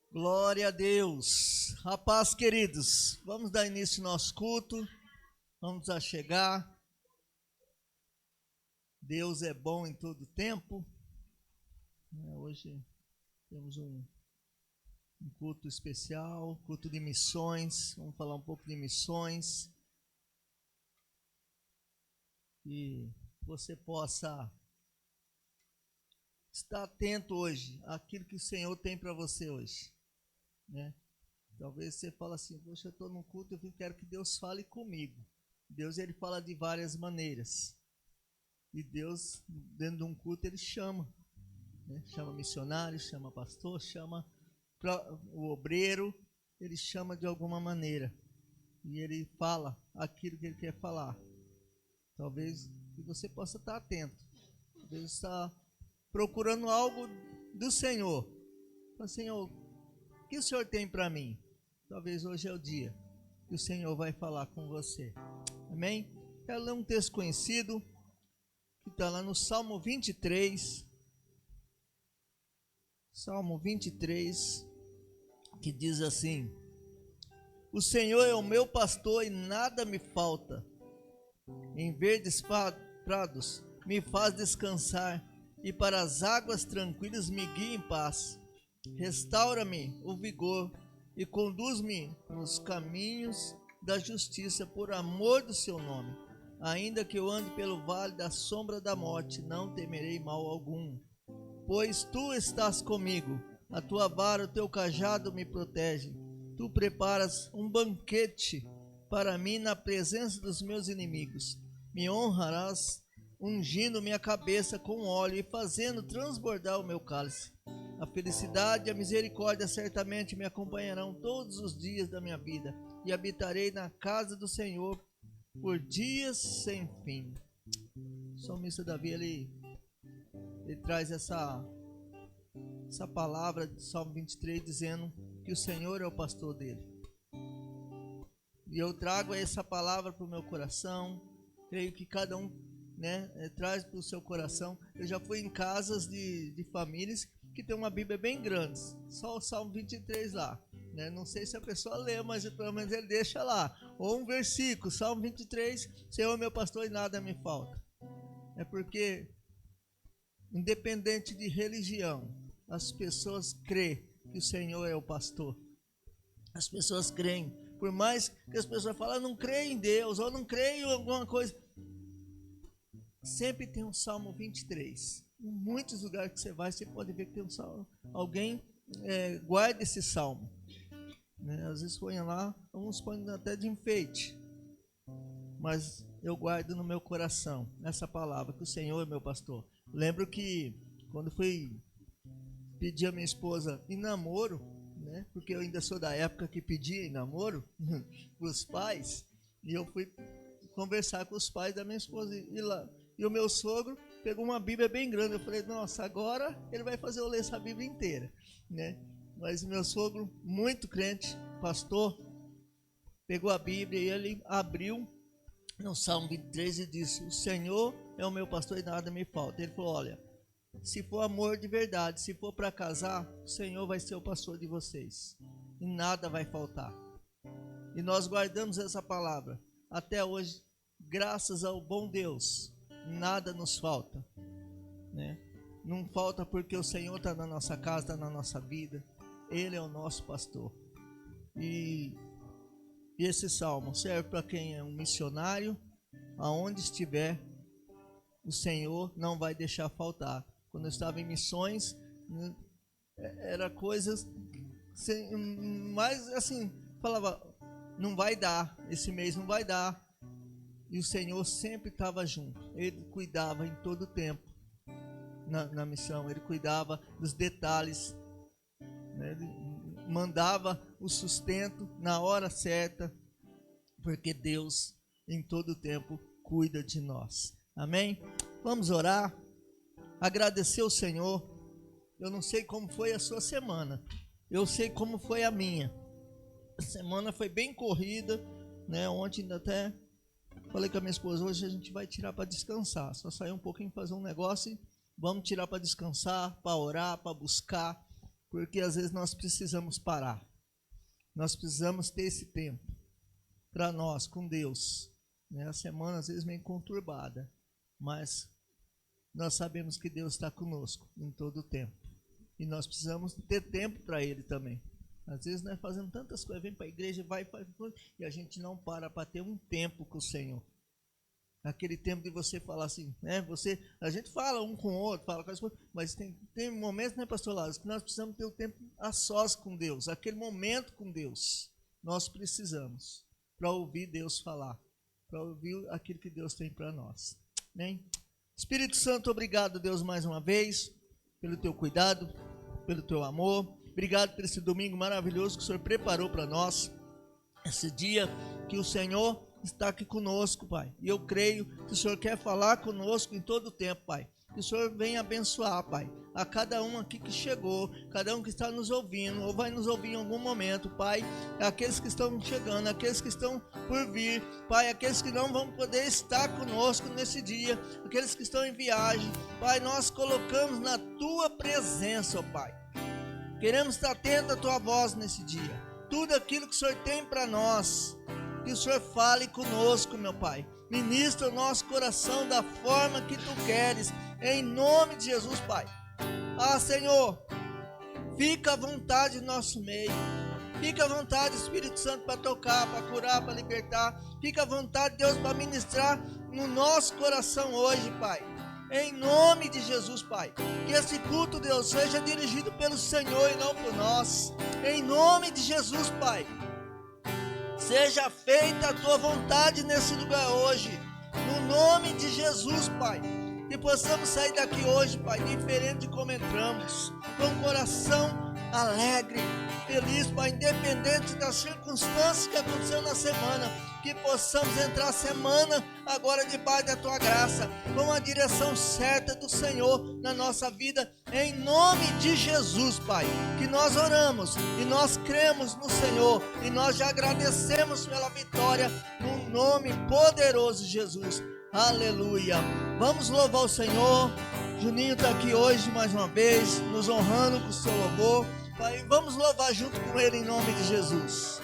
Glória a Deus. A paz, queridos. Vamos dar início ao nosso culto. Vamos a chegar. Deus é bom em todo tempo. Hoje temos um culto especial, culto de missões. Vamos falar um pouco de missões. E você possa estar atento hoje àquilo que o Senhor tem para você hoje. Né? Talvez você fale assim, poxa, eu estou num culto, eu quero que Deus fale comigo. Deus, ele fala de várias maneiras. E Deus, dentro de um culto, ele chama. Né? Chama missionário, chama pastor, chama o obreiro, ele chama de alguma maneira. E ele fala aquilo que ele quer falar. Talvez você possa estar atento. Talvez você está procurando algo do Senhor. Fala, Senhor, o que o Senhor tem para mim? Talvez hoje é o dia que o Senhor vai falar com você. Amém? Quero ler um texto conhecido que está lá no Salmo 23. Salmo 23, que diz assim: O Senhor é o meu pastor e nada me falta. Em verdes prados me faz descansar, e para as águas tranquilas me guia em paz. Restaura-me o vigor e conduz-me nos caminhos da justiça por amor do seu nome. Ainda que eu ande pelo vale da sombra da morte, não temerei mal algum, pois tu estás comigo. A tua vara, o teu cajado me protege. Tu preparas um banquete para mim na presença dos meus inimigos. Me honrarás, ungindo minha cabeça com óleo e fazendo transbordar o meu cálice. A felicidade e a misericórdia certamente me acompanharão todos os dias da minha vida, e habitarei na casa do Senhor por dias sem fim. O salmista Davi, ele traz essa palavra de Salmo 23, dizendo que o Senhor é o pastor dele. E eu trago essa palavra para o meu coração. Creio que cada um, traz para o seu coração. Eu já fui em casas de famílias que tem uma Bíblia bem grande, só o Salmo 23 lá. Não sei se a pessoa lê, mas pelo menos ele deixa lá. Ou um versículo, Salmo 23, Senhor é meu pastor e nada me falta. É porque, independente de religião, as pessoas creem que o Senhor é o pastor. As pessoas creem. Por mais que as pessoas falem, não creem em Deus, ou não creem em alguma coisa. Sempre tem um Salmo 23. Em muitos lugares que você vai, você pode ver que tem um salmo. Alguém guarda esse salmo. Às vezes põe lá, alguns põem até de enfeite. Mas eu guardo no meu coração essa palavra, que o Senhor é meu pastor. Lembro que quando fui pedir a minha esposa em namoro, porque eu ainda sou da época que pedia em namoro para os pais, e eu fui conversar com os pais da minha esposa e o meu sogro pegou uma Bíblia bem grande. Eu falei, nossa, agora ele vai fazer eu ler essa Bíblia inteira, Mas o meu sogro, muito crente, pastor, pegou a Bíblia e ele abriu no Salmo 23 e disse: o Senhor é o meu pastor e nada me falta. Ele falou, olha, se for amor de verdade, se for para casar, o Senhor vai ser o pastor de vocês e nada vai faltar. E nós guardamos essa palavra até hoje, graças ao bom Deus. Nada nos falta, Não falta porque o Senhor está na nossa casa, está na nossa vida. Ele é o nosso pastor. E esse salmo serve para quem é um missionário, aonde estiver, o Senhor não vai deixar faltar. Quando eu estava em missões, era coisas mais assim, falava, não vai dar, esse mês não vai dar. E o Senhor sempre estava junto. Ele cuidava em todo o tempo na missão. Ele cuidava dos detalhes, Ele mandava o sustento na hora certa, porque Deus em todo o tempo cuida de nós. Amém? Vamos orar, agradecer ao Senhor. Eu não sei como foi a sua semana, eu sei como foi a minha. A semana foi bem corrida, Ontem ainda até falei com a minha esposa, hoje a gente vai tirar para descansar. Só sair um pouquinho, fazer um negócio e vamos tirar para descansar, para orar, para buscar. porque às vezes nós precisamos parar. Nós precisamos ter esse tempo para nós, com Deus. A semana às vezes meio conturbada, mas nós sabemos que Deus está conosco em todo o tempo. E nós precisamos ter tempo para Ele também. Às vezes nós fazemos tantas coisas, vem para a igreja, vai, faz coisa, e a gente não para ter um tempo com o Senhor. Aquele tempo de você falar assim, né? A gente fala um com o outro, fala com as coisas, mas tem momentos, né, pastor Lázaro, que nós precisamos ter o tempo a sós com Deus, aquele momento com Deus. Nós precisamos, para ouvir Deus falar, para ouvir aquilo que Deus tem para nós. Amém? Espírito Santo, obrigado, Deus, mais uma vez, pelo teu cuidado, pelo teu amor. Obrigado por esse domingo maravilhoso que o Senhor preparou para nós. Esse dia que o Senhor está aqui conosco, Pai. E eu creio que o Senhor quer falar conosco em todo o tempo, Pai. Que o Senhor venha abençoar, Pai, a cada um aqui que chegou, cada um que está nos ouvindo, ou vai nos ouvir em algum momento, Pai. Aqueles que estão chegando, aqueles que estão por vir, Pai, aqueles que não vão poder estar conosco nesse dia, aqueles que estão em viagem, Pai, nós colocamos na Tua presença, ó Pai. Queremos estar atento à Tua voz nesse dia. Tudo aquilo que o Senhor tem para nós, que o Senhor fale conosco, meu Pai. Ministra o nosso coração da forma que Tu queres, em nome de Jesus, Pai. Ah, Senhor, fica à vontade no nosso meio. Fica à vontade, Espírito Santo, para tocar, para curar, para libertar. Fica à vontade, Deus, para ministrar no nosso coração hoje, Pai. Em nome de Jesus, Pai. Que esse culto, Deus, seja dirigido pelo Senhor e não por nós. Em nome de Jesus, Pai. Seja feita a Tua vontade nesse lugar hoje. No nome de Jesus, Pai. Que possamos sair daqui hoje, Pai, diferente de como entramos. Com o coração alegre, feliz, Pai, independente das circunstâncias que aconteceu na semana. Que possamos entrar a semana agora debaixo da Tua graça, com a direção certa do Senhor na nossa vida, em nome de Jesus, Pai. Que nós oramos e nós cremos no Senhor e nós já agradecemos pela vitória no nome poderoso de Jesus. Aleluia. Vamos louvar o Senhor. Juninho está aqui hoje mais uma vez, nos honrando com o seu louvor. Pai, vamos louvar junto com ele em nome de Jesus.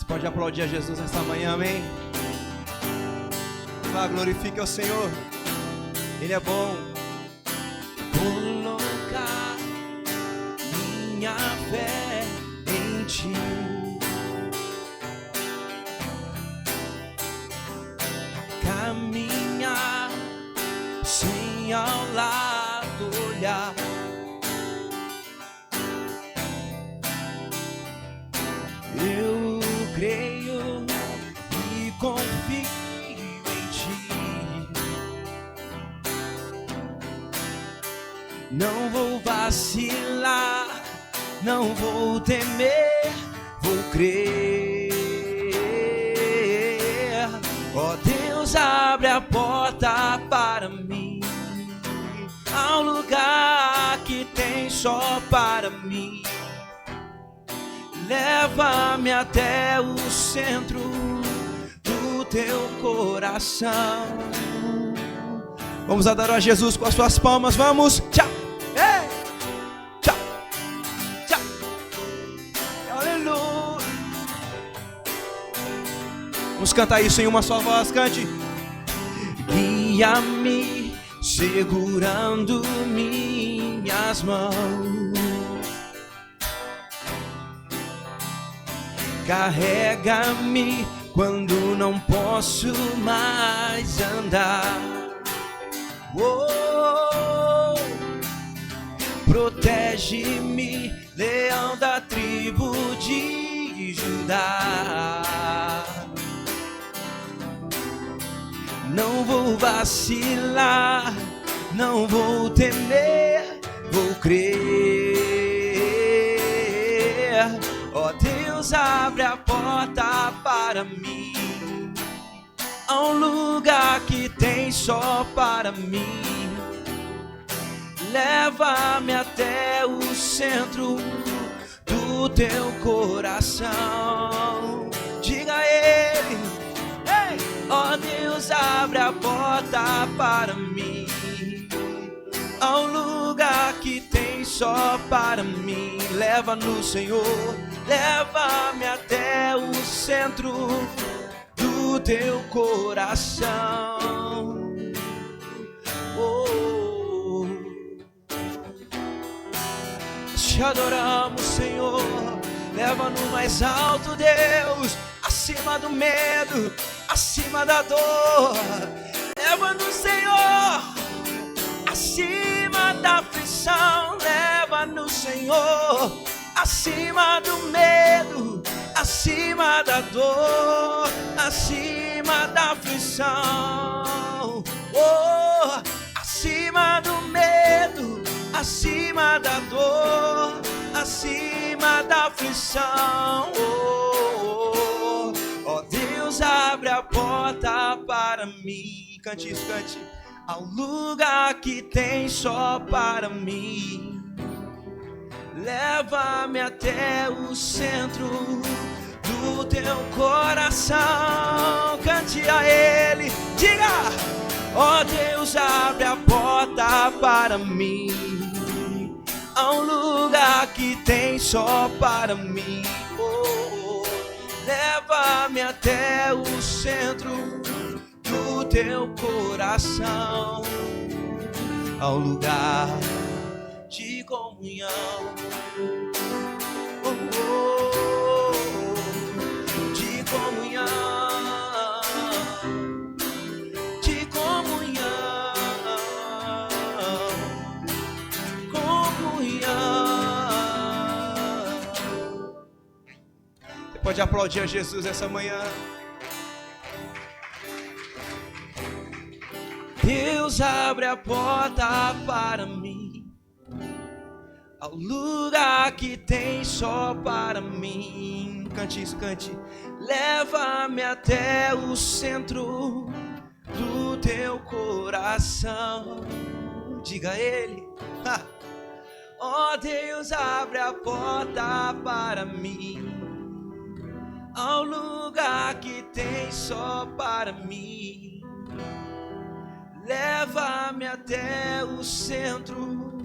Pode aplaudir a Jesus nesta manhã, amém? Vá, glorifique ao Senhor, Ele é bom. Colocar minha fé em Ti, caminhar sem ao lado olhar. Eu creio e confio em Ti. Não vou vacilar, não vou temer, vou crer. Ó Deus, abre a porta para mim, ao lugar que tem só para mim. Leva-me até o centro do Teu coração. Vamos adorar a Jesus com as suas palmas, vamos. Tchau, ei, tchau, tchau, aleluia. Vamos cantar isso em uma só voz, cante. Guia-me segurando minhas mãos, carrega-me quando não posso mais andar. Oh, protege-me, leão da tribo de Judá. Não vou vacilar, não vou temer, vou crer. Ó Deus, abre a porta para mim, a um lugar que tem só para mim. Leva-me até o centro do Teu coração. Diga a Ele, ei, ó Deus, Deus, abre a porta para mim, ao lugar que tem só para mim. Leva-no, Senhor, leva-me até o centro do teu coração. Oh, te adoramos, Senhor. Leva no mais alto, Deus, acima do medo, acima da dor. Leva-nos, Senhor, acima da aflição. Leva-nos, Senhor, acima do medo, acima da dor, acima da aflição. Oh, acima do medo, acima da dor, acima da aflição. Oh, oh, oh, Deus, abre a porta para mim. Cante isso, cante. Ao lugar que tem só para mim. Leva-me até o centro do teu coração. Cante a Ele, diga: ó Deus, abre a porta para mim, a um lugar que tem só para mim. Oh, oh. Leva-me até o centro do teu coração, ao lugar de comunhão. Oh, oh, de comunhão, de comunhão, comunhão. Você pode aplaudir a Jesus essa manhã. Deus, abre a porta para mim, ao lugar que tem só para mim. Cante isso, cante. Leva-me até o centro do teu coração. Diga a Ele: ó Deus, abre a porta para mim, ao lugar que tem só para mim. Leva-me até o centro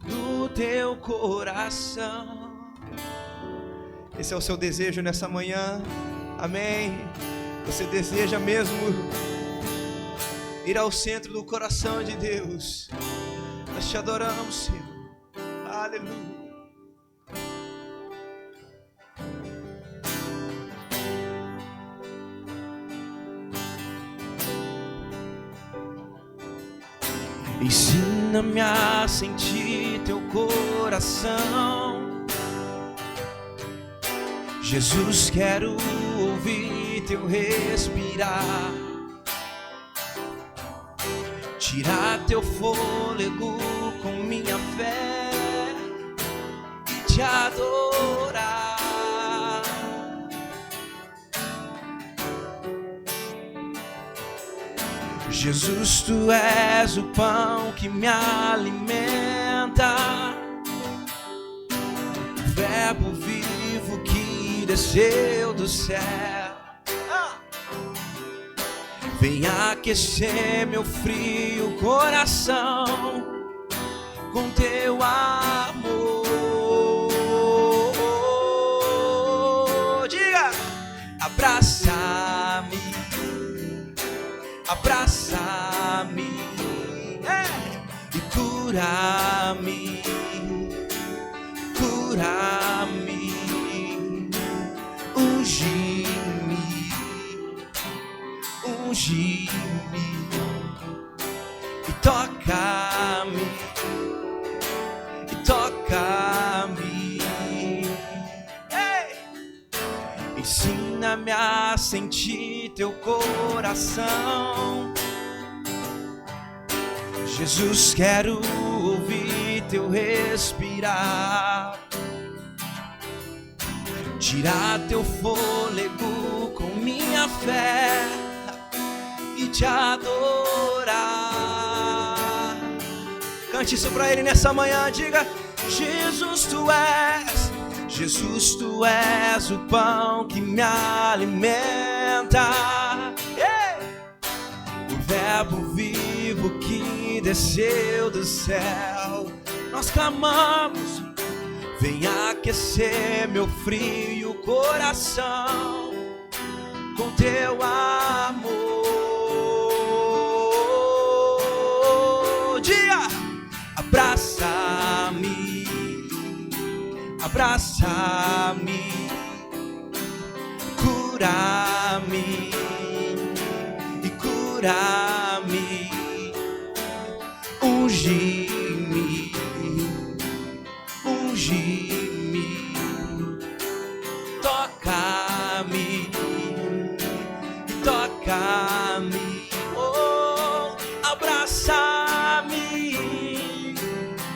do teu coração. Esse é o seu desejo nessa manhã, amém? Você deseja mesmo ir ao centro do coração de Deus? Nós te adoramos, Senhor. Aleluia. Ensina-me a sentir teu coração, Jesus, quero ouvir teu respirar. Tirar teu fôlego com minha fé e te adorar. Jesus, tu és o pão que me alimenta, o verbo vivo que desceu do céu. Vem aquecer meu frio coração com teu amor. Diga: abraça-me, abraça-me, e cura-me, cura-me, unge-me, unge-me, e toca-me, e toca-me. Ensina-me a sentir teu coração, Jesus, quero ouvir teu respirar. Tirar teu fôlego com minha fé e te adorar. Cante isso pra Ele nessa manhã, diga: Jesus, tu és, Jesus, tu és o pão que me alimenta. Verbo vivo que desceu do céu, nós clamamos, vem aquecer meu frio coração com teu amor. Dia, abraça-me, abraça-me, cura-me e cura-me, unge-me, unge-me, toca-me, toca-me, oh, abraça-me,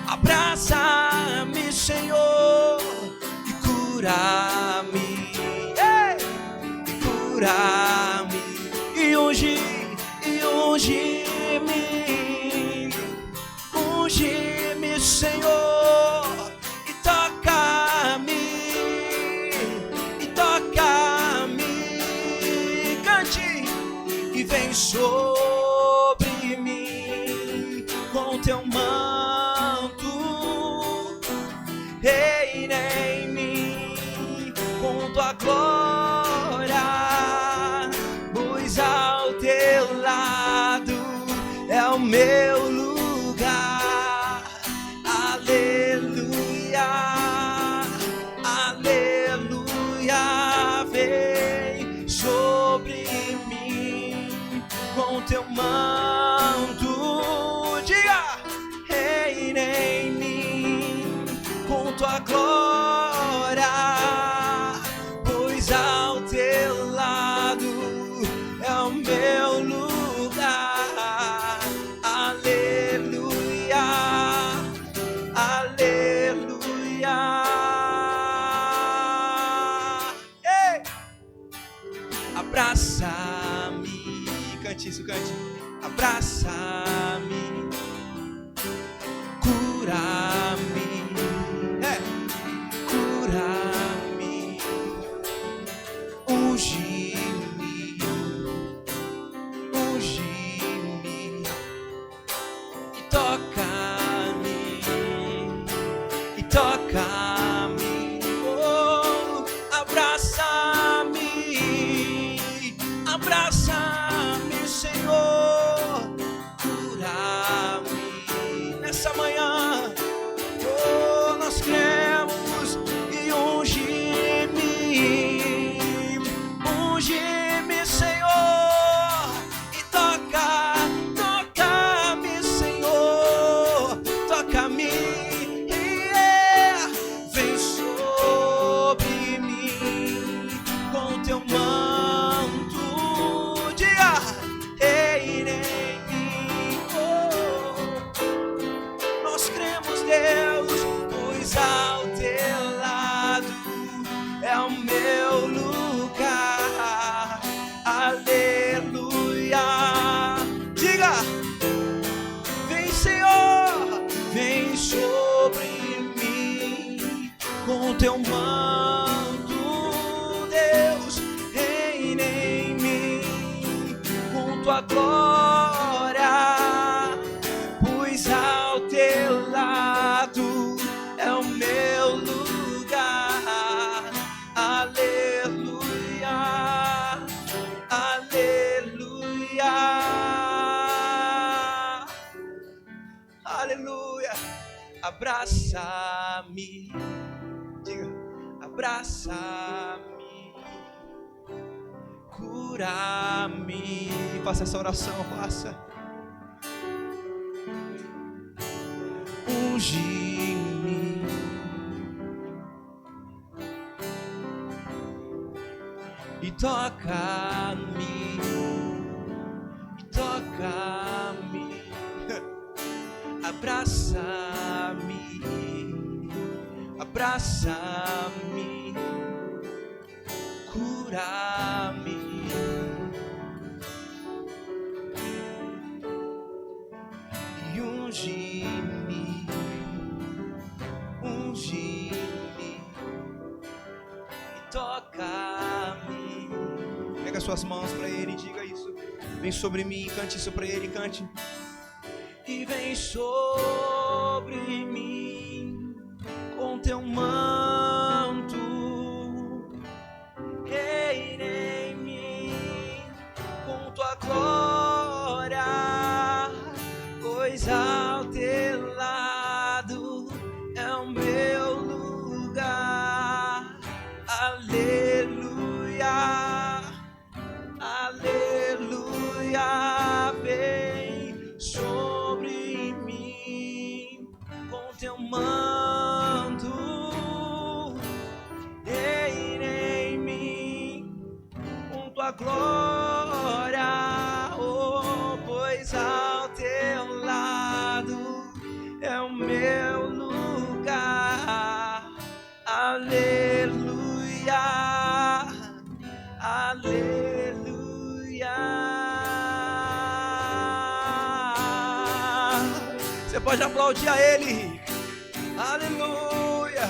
abraça-me, Senhor, e cura-me, e cura-me, e unge-me, unge-me, Senhor, e toca-me, cante, e vem sobre mim com teu manto, reina em mim com tua glória, pois ao teu lado é o meu lugar. Aleluia, aleluia, vem sobre mim com teu manto, diga, reina em mim com tua glória, pois ao teu lado é o meu lugar. Aleluia, aleluia. Ei! Abraça-me, cante isso, cante. Abraça-me, cura-me, cura-me, unge-me, unge-me, e toca-me, oh, abraça-me, abraça-me, Senhor, cura-me nessa manhã, oh, nós cremos, e unge-me, unge-me, Senhor, e toca-me, Senhor, toca-me, vem sobre mim com teu manto, diga, reina em mim, oh, nós cremos, Deus, pois ao teu lado é o meu lugar. Aleluia, diga, vem, Senhor, vem sobre mim com teu manto, Deus, reina em mim com tua glória, pois ao teu lado é o meu lugar. Aleluia, aleluia, aleluia. Abraça-me, diga, abraça-me, cura-me. Faça essa oração, faça. Unge-me, e toca-me, abraça-me, abraça-me, cura-me, e unge-me, unge-me, e toca-me. Pega suas mãos para ele e diga isso. Vem sobre mim, cante isso pra ele, cante. E vem sobre mim com teu manto, reina em mim com tua glória, pois ao teu lado é o meu lugar. Aleluia, aleluia. Vem sobre mim com teu manto, reina em mim com tua glória, oh, pois ao teu lado é o meu lugar. Aleluia, aleluia. Você pode aplaudir a ele. Aleluia.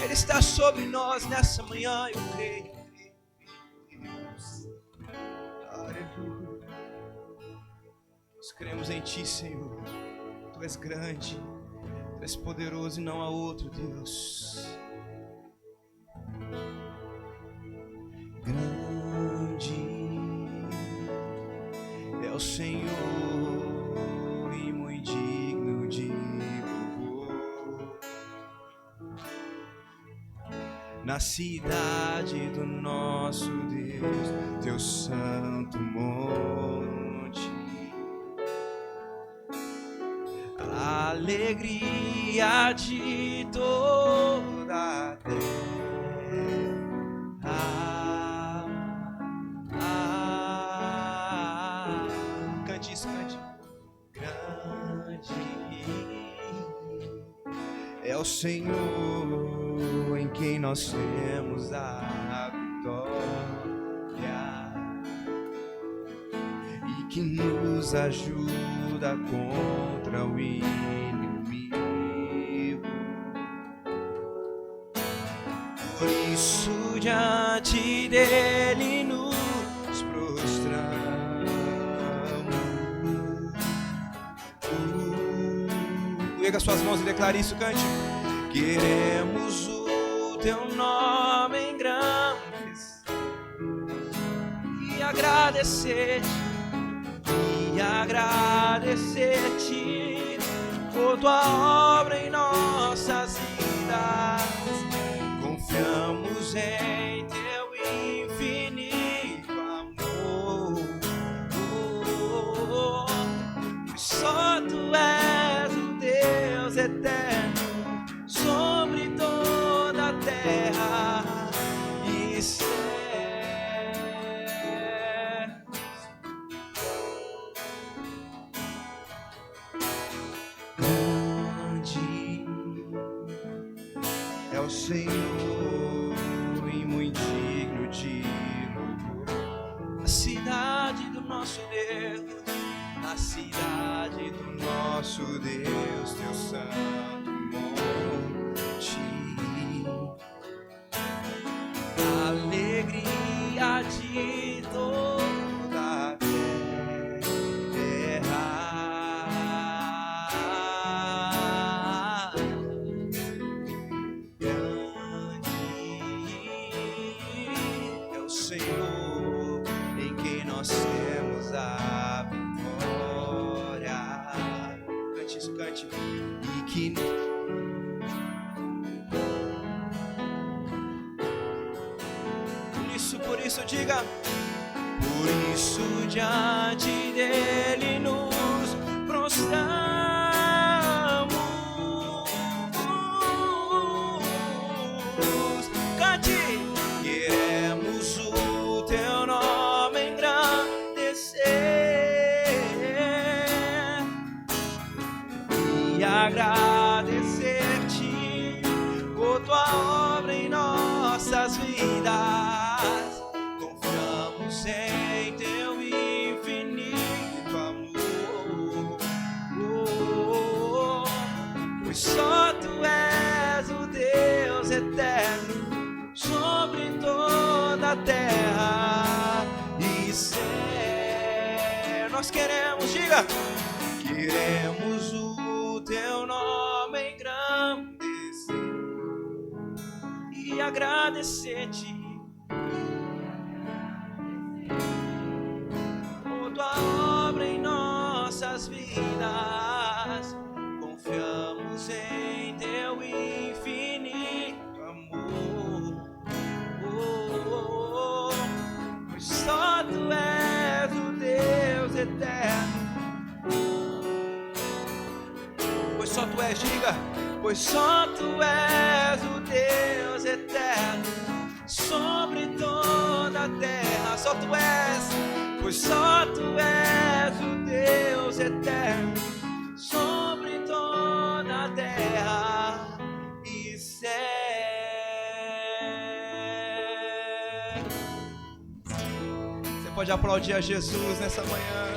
Ele está sobre nós nessa manhã, eu creio. Aleluia. Nós cremos em ti, Senhor. Tu és grande, tu és poderoso e não há outro, Deus. Grande é o Senhor e muito digno de louvor. Na cidade do nosso Deus, teu santo monte, a alegria de toda a terra. Cante isso, cante. Grande é o Senhor em quem nós temos a vitória e que nos ajuda contra o inimigo. Por isso diante dele nos prostramos. Erga suas mãos e declare isso, cante. Queremos o teu nome em grandes e agradecer-te por tua obra em nossas vidas. Confiamos em teu infinito amor, só tu és o Deus eterno sobre toda a terra e céus. Grande é o Senhor e muito digno de louvor. A cidade do nosso Deus, a cidade do nosso Deus, teu santo monte, a alegria de toda a terra. Grande é o Senhor em quem nós temos a vitória. Cante isso, cante. E que por isso diga, por isso diante dele nos prostramos. Cante, queremos o teu nome engrandecer e agradecer-te por tua obra em nossas vidas. Em teu infinito amor, pois só tu és o Deus eterno sobre toda a terra e céus. queremos, diga. Queremos o teu nome engrandecer e agradecer-te por tua obra em nossas vidas. Confiamos em teu infinito amor, pois só tu és o Deus eterno. Pois só tu és, diga, pois só tu és o Deus eterno sobre toda a terra. Só tu és, pois só tu és o Deus eterno sobre toda a terra e céu. Você pode aplaudir a Jesus nessa manhã.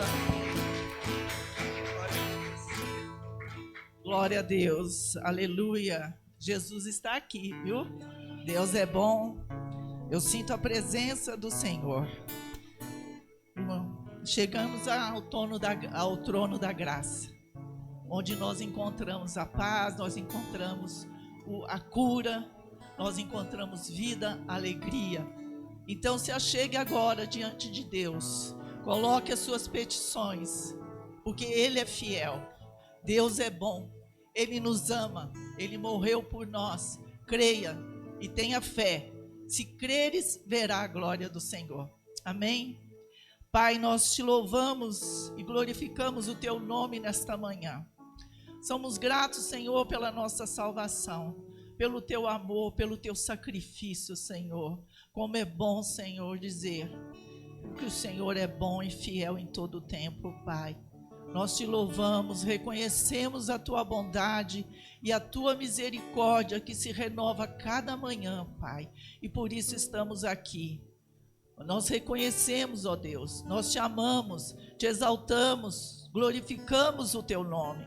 Glória a Deus, aleluia. Jesus está aqui, viu? Deus é bom. Eu sinto a presença do Senhor. Chegamos ao trono da graça, onde nós encontramos a paz, nós encontramos a cura, nós encontramos vida, alegria. Então se achegue agora diante de Deus, coloque as suas petições, porque Ele é fiel, Deus é bom, Ele nos ama, Ele morreu por nós. Creia e tenha fé. Se creres, verá a glória do Senhor. Amém? Pai, nós te louvamos e glorificamos o teu nome nesta manhã. Somos gratos, Senhor, pela nossa salvação, pelo teu amor, pelo teu sacrifício, Senhor. Como é bom, Senhor, dizer que o Senhor é bom e fiel em todo o tempo, Pai. Nós te louvamos, reconhecemos a tua bondade e a tua misericórdia que se renova cada manhã, Pai. E por isso estamos aqui. Nós reconhecemos, ó Deus, nós te amamos, te exaltamos, glorificamos o teu nome.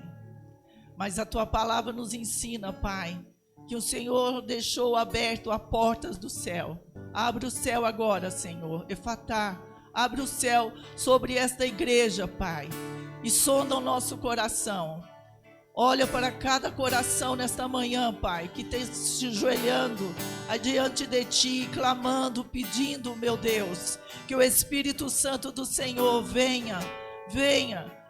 Mas a tua palavra nos ensina, Pai, que o Senhor deixou aberto as portas do céu. Abre o céu agora, Senhor, Efatá, abre o céu sobre esta igreja, Pai, e sonda o nosso coração. Olha para cada coração nesta manhã, Pai, que tem se ajoelhando adiante de Ti, clamando, pedindo, meu Deus, que o Espírito Santo do Senhor venha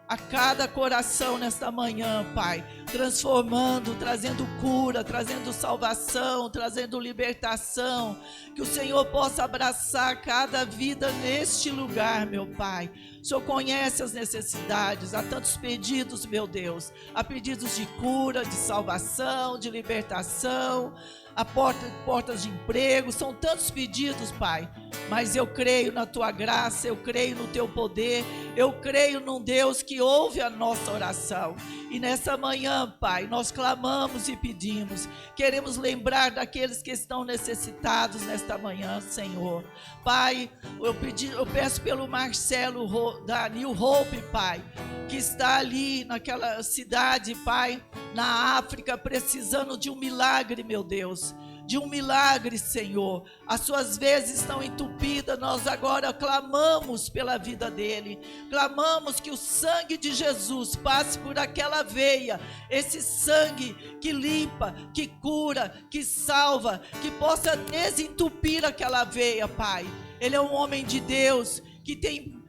a cada coração nesta manhã, Pai, transformando, trazendo cura, trazendo salvação, trazendo libertação, que o Senhor possa abraçar cada vida neste lugar, meu Pai. O Senhor conhece as necessidades, há tantos pedidos, meu Deus, há pedidos de cura, de salvação, de libertação, há portas de emprego, são tantos pedidos, Pai, mas eu creio na Tua graça, eu creio no Teu poder, eu creio num Deus que ouve a nossa oração. E nessa manhã, Pai, nós clamamos e pedimos, queremos lembrar daqueles que estão necessitados nesta manhã, Senhor. Pai, eu peço pelo Marcelo da New Hope, Pai, que está ali naquela cidade, Pai, na África, precisando de um milagre, meu Deus. De um milagre, Senhor. As suas veias estão entupidas, nós agora clamamos pela vida dele, clamamos que o sangue de Jesus passe por aquela veia, esse sangue que limpa, que cura, que salva, que possa desentupir aquela veia, Pai. Ele é um homem de Deus, que tem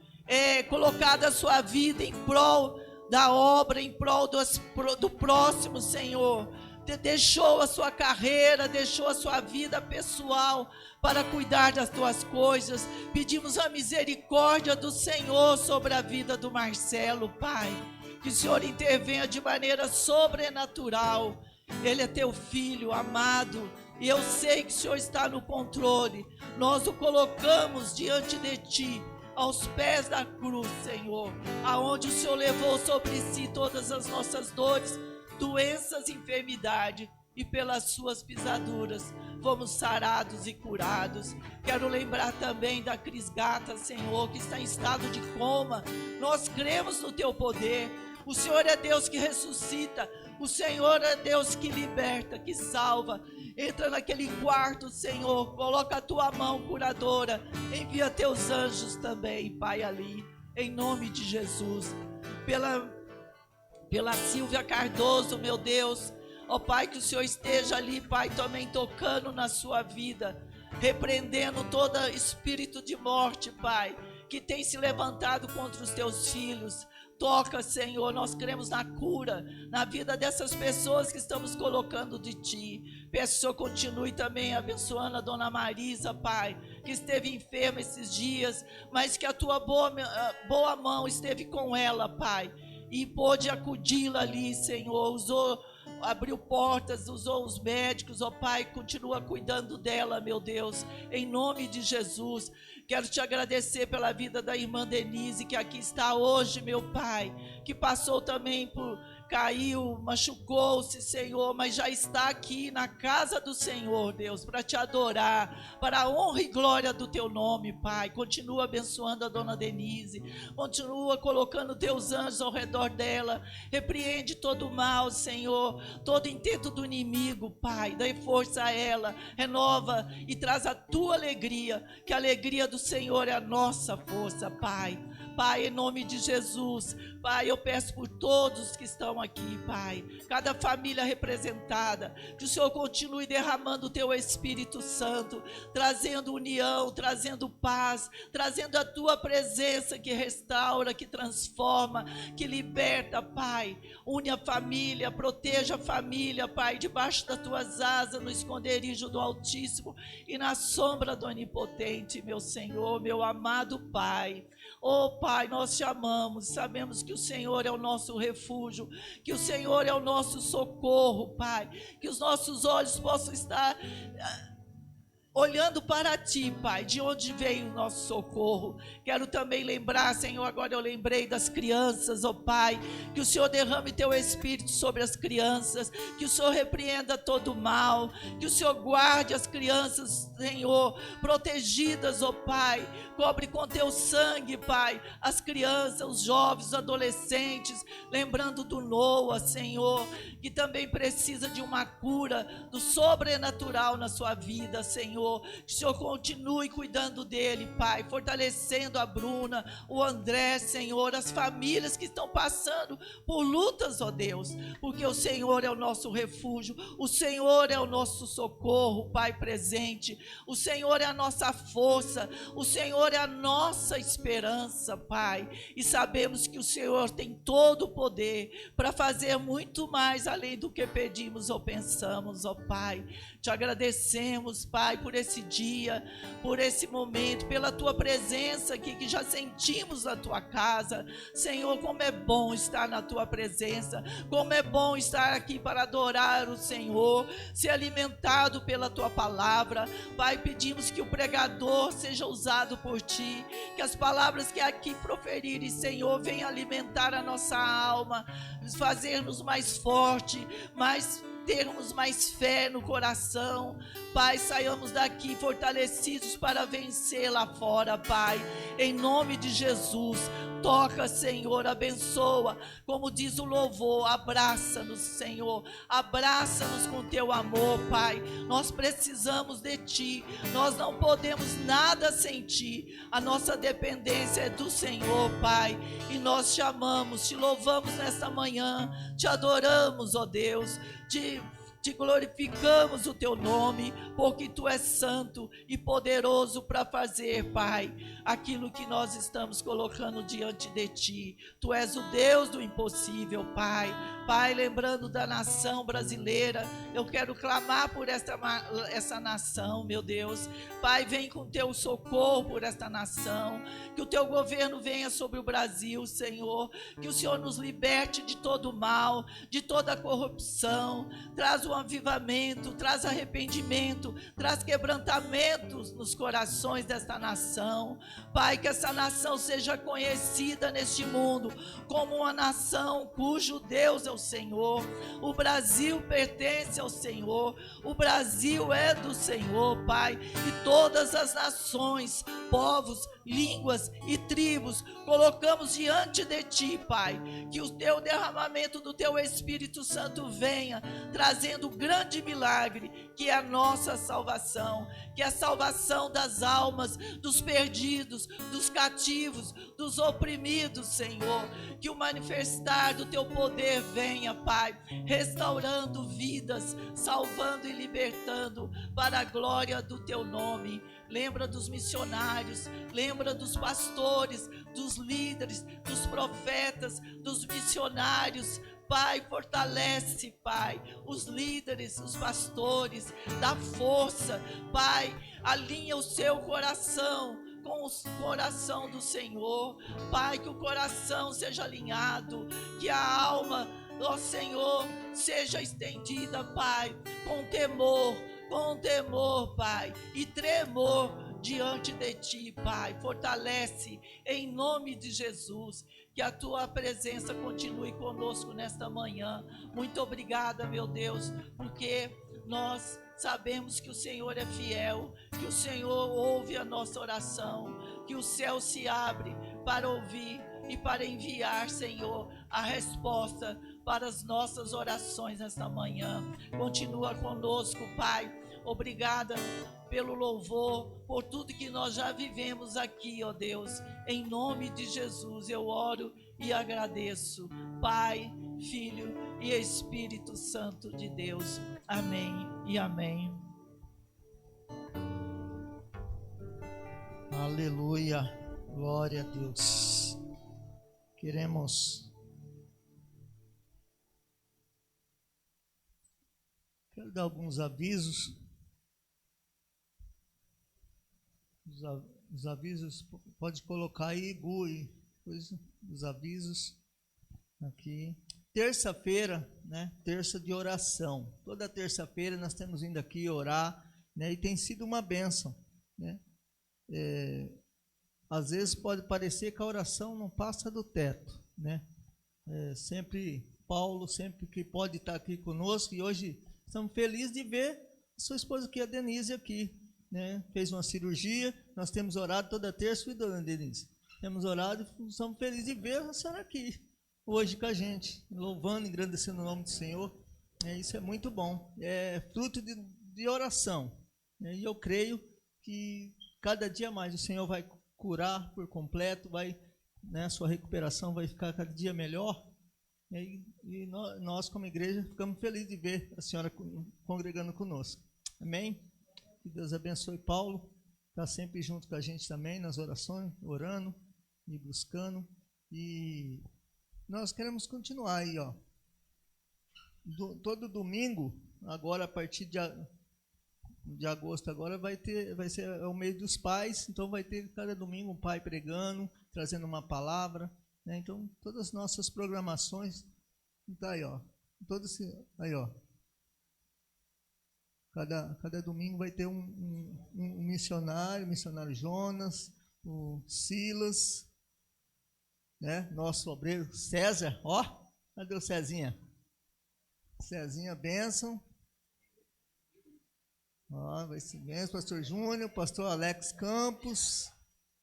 colocado a sua vida em prol da obra, em prol do próximo, Senhor. Deixou a sua carreira, deixou a sua vida pessoal para cuidar das tuas coisas. Pedimos a misericórdia do Senhor sobre a vida do Marcelo, Pai. Que o Senhor intervenha de maneira sobrenatural. Ele é teu filho amado e eu sei que o Senhor está no controle. Nós o colocamos diante de Ti, aos pés da cruz, Senhor, aonde o Senhor levou sobre si todas as nossas dores, doenças e enfermidade, e pelas suas pisaduras fomos sarados e curados. Quero lembrar também da Cris Gata, Senhor, que está em estado de coma. Nós cremos no teu poder. O Senhor é Deus que ressuscita, o Senhor é Deus que liberta, que salva. Entra naquele quarto, Senhor, coloca a tua mão curadora, envia teus anjos também, Pai, ali. em nome de Jesus. Pela Silvia Cardoso, meu Deus, ó Pai, que o Senhor esteja ali, Pai, também tocando na sua vida, repreendendo todo espírito de morte, Pai, que tem se levantado contra os teus filhos. Toca, Senhor, nós cremos na cura, na vida dessas pessoas que estamos colocando de Ti. Peço que o Senhor continue também abençoando a Dona Marisa, Pai, que esteve enferma esses dias, mas que a Tua boa mão esteve com ela, Pai, e pôde acudi-la ali, Senhor. Abriu portas, usou os médicos, ó Pai, continua cuidando dela, meu Deus, em nome de Jesus. Quero te agradecer pela vida da irmã Denise, que aqui está hoje, meu Pai, que passou também caiu, machucou-se, Senhor, mas já está aqui na casa do Senhor, Deus, para te adorar, para a honra e glória do teu nome, Pai. Continua abençoando a dona Denise, continua colocando teus anjos ao redor dela, repreende todo o mal, Senhor, todo intento do inimigo, Pai. Dê força a ela, renova e traz a tua alegria, que a alegria do Senhor é a nossa força, Pai. Pai, em nome de Jesus, Pai, eu peço por todos que estão aqui, Pai, cada família representada, que o Senhor continue derramando o Teu Espírito Santo, trazendo união, trazendo paz, trazendo a Tua presença que restaura, que transforma, que liberta, Pai. Une a família, proteja a família, Pai, debaixo das Tuas asas, no esconderijo do Altíssimo e na sombra do Onipotente, meu Senhor, meu amado Pai. Oh Pai, nós te amamos, sabemos que o Senhor é o nosso refúgio, que o Senhor é o nosso socorro, Pai, que os nossos olhos possam estar olhando para Ti, Pai, de onde vem o nosso socorro. Quero também lembrar, Senhor, agora eu lembrei das crianças, ó Pai, que o Senhor derrame Teu Espírito sobre as crianças, que o Senhor repreenda todo o mal, que o Senhor guarde as crianças, Senhor, protegidas, ó Pai, cobre com Teu sangue, Pai, as crianças, os jovens, os adolescentes, lembrando do Noah, Senhor, que também precisa de uma cura do sobrenatural na sua vida, Senhor. Que o Senhor continue cuidando dele, Pai, fortalecendo a Bruna, o André, Senhor, as famílias que estão passando por lutas, ó Deus, porque o Senhor é o nosso refúgio, o Senhor é o nosso socorro, Pai presente, o Senhor é a nossa força, o Senhor é a nossa esperança, Pai, e sabemos que o Senhor tem todo o poder para fazer muito mais além do que pedimos ou pensamos, ó Pai. Te agradecemos, Pai, por esse dia, por esse momento, pela Tua presença aqui, que já sentimos na Tua casa. Senhor, como é bom estar na Tua presença, como é bom estar aqui para adorar o Senhor, ser alimentado pela Tua palavra. Pai, pedimos que o pregador seja usado por Ti, que as palavras que aqui proferires, Senhor, venham alimentar a nossa alma, fazer-nos mais forte, termos mais fé no coração, Pai, saiamos daqui fortalecidos para vencer lá fora, Pai, em nome de Jesus. Toca, Senhor, abençoa, como diz o louvor, abraça-nos, Senhor, abraça-nos com Teu amor, Pai. Nós precisamos de Ti, nós não podemos nada sem Ti, a nossa dependência é do Senhor, Pai, e nós te amamos, te louvamos nesta manhã, te adoramos, ó Deus, te glorificamos o Teu nome, porque Tu és santo e poderoso para fazer, Pai, aquilo que nós estamos colocando diante de Ti. Tu és o Deus do impossível, Pai. Pai, lembrando da nação brasileira, eu quero clamar por essa nação, meu Deus. Pai, vem com Teu socorro por esta nação, que o Teu governo venha sobre o Brasil, Senhor, que o Senhor nos liberte de todo o mal, de toda a corrupção, traz um avivamento, traz arrependimento, traz quebrantamentos nos corações desta nação. Pai, que essa nação seja conhecida neste mundo como uma nação cujo Deus é o Senhor. O Brasil pertence ao Senhor, o Brasil é do Senhor, Pai, e todas as nações, povos, línguas e tribos, colocamos diante de Ti, Pai, que o Teu derramamento do Teu Espírito Santo venha, trazendo um grande milagre, que é a nossa salvação, que é a salvação das almas, dos perdidos, dos cativos, dos oprimidos, Senhor, que o manifestar do Teu poder venha, Pai, restaurando vidas, salvando e libertando, para a glória do Teu nome. Lembra dos missionários, lembra dos pastores, dos líderes, dos profetas, dos missionários. Pai, fortalece, Pai, os líderes, os pastores, dá força, Pai, alinha o seu coração com o coração do Senhor, Pai, que o coração seja alinhado, que a alma, ó Senhor, seja estendida, Pai, com temor, Pai, e tremor diante de Ti, Pai. Fortalece em nome de Jesus, que a Tua presença continue conosco nesta manhã. Muito obrigada, meu Deus, porque nós sabemos que o Senhor é fiel, que o Senhor ouve a nossa oração, que o céu se abre para ouvir e para enviar, Senhor, a resposta para as nossas orações nesta manhã. Continua conosco, Pai. Obrigada pelo louvor, por tudo que nós já vivemos aqui, ó Deus. Em nome de Jesus eu oro e agradeço. Pai, Filho e Espírito Santo de Deus. Amém e amém. Aleluia, glória a Deus. Quero dar alguns avisos. Os avisos, pode colocar aí, Gui, os avisos aqui. Terça-feira, né? Terça de oração. Toda terça-feira nós temos vindo aqui orar, né? E tem sido uma bênção, né? Às vezes pode parecer que a oração não passa do teto, né? Sempre Paulo, sempre que pode estar aqui conosco, e hoje estamos felizes de ver a sua esposa aqui, a Denise, aqui, né? Fez uma cirurgia, nós temos orado toda terça, e dona Denise, temos orado e estamos felizes de ver a senhora aqui, hoje com a gente, louvando, engrandecendo o nome do Senhor. Isso é muito bom, é fruto de oração, né? E eu creio que cada dia mais o Senhor vai curar por completo, né, a sua recuperação vai ficar cada dia melhor, e nós como igreja ficamos felizes de ver a senhora congregando conosco. Amém? Que Deus abençoe Paulo, está sempre junto com a gente também nas orações, orando e buscando, e nós queremos continuar aí, ó. Todo domingo, agora a partir de agosto agora vai ser o mês dos pais, então vai ter cada domingo um pai pregando, trazendo uma palavra, né? Então todas as nossas programações tá aí, ó, aí, ó, cada domingo vai ter um missionário, o missionário Jonas, o Silas, né? Nosso obreiro César, ó, cadê o Cezinha? Cezinha, bênção. Vai ser bem, pastor Júnior, pastor Alex Campos,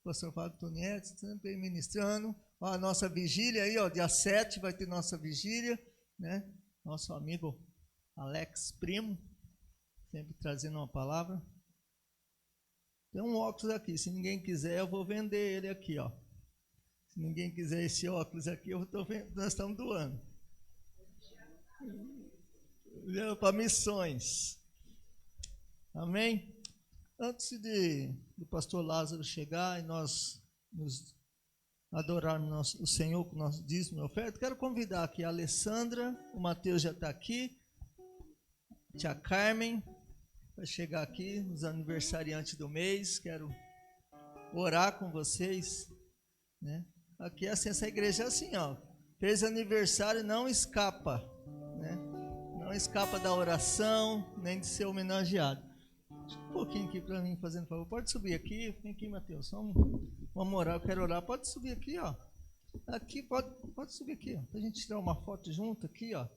pastor Fábio Tonietti, sempre ministrando. A nossa vigília aí, ó, dia 7 vai ter nossa vigília, né? Nosso amigo Alex Primo, sempre trazendo uma palavra. Tem um óculos aqui, se ninguém quiser, eu vou vender ele aqui, ó. Se ninguém quiser esse óculos aqui, nós estamos doando. Para missões. Amém? Antes do pastor Lázaro chegar e nós nos adorarmos o Senhor com o nosso dízimo e oferta, quero convidar aqui a Alessandra, o Mateus já está aqui, a tia Carmen vai chegar aqui, os aniversariantes do mês, quero orar com vocês, né? Aqui essa igreja é assim, ó, fez aniversário, não escapa, né? Não escapa da oração, nem de ser homenageado. Um pouquinho aqui para mim, fazendo favor. Pode subir aqui. Vem aqui, Mateus. Vamos orar. Eu quero orar. Pode subir aqui, ó. Aqui, pode subir aqui, ó. Pra gente tirar uma foto junto aqui, ó.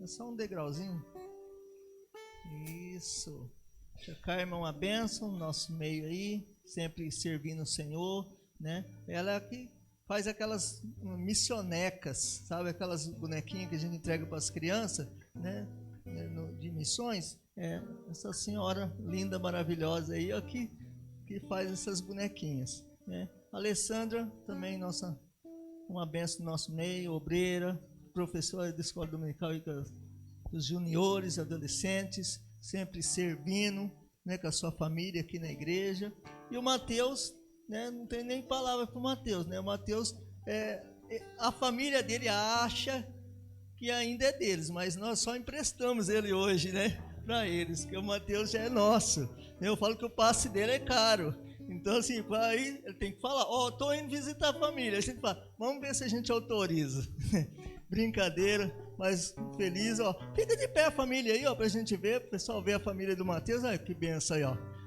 É só um degrauzinho. Isso. Tia Carmen, uma bênção no nosso meio aí. sempre servindo o Senhor, né? Ela é que faz aquelas missionecas, sabe? Aquelas bonequinhas que a gente entrega para as crianças, né? De missões. Essa senhora linda, maravilhosa aí, ó, que faz essas bonequinhas, né? A Alessandra também, uma benção no nosso meio, obreira, professora da escola dominical e dos juniores, adolescentes, sempre servindo, né, com a sua família aqui na igreja. E o Mateus, né, não tem nem palavra para o Mateus, né? O Mateus, a família dele acha que ainda é deles, mas nós só emprestamos ele hoje, né, para eles, porque o Mateus já é nosso. Eu falo que o passe dele é caro. Então, assim, aí ele tem que falar, tô indo visitar a família. A gente fala, vamos ver se a gente autoriza. Brincadeira, mas feliz, Fica de pé a família aí, pra gente ver, o pessoal ver a família do Mateus. Olha que benção aí,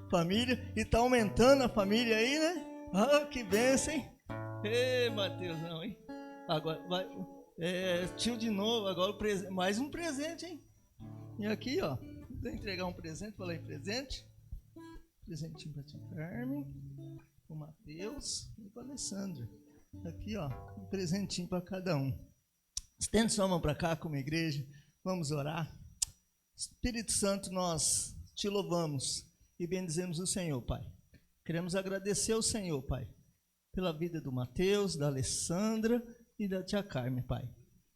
família, e tá aumentando a família aí, né? Que benção, hein? Ei, Mateus, não, hein? Agora, vai, tio de novo, agora mais um presente, hein? E aqui, vou entregar um presente, falar em presente. Presentinho para a Carmen, o Mateus e para a Alessandra. Aqui, um presentinho para cada um. Estende sua mão para cá como igreja, vamos orar. Espírito Santo, nós te louvamos e bendizemos o Senhor, Pai. Queremos agradecer ao Senhor, Pai, pela vida do Mateus, da Alessandra e da tia Carmen, Pai.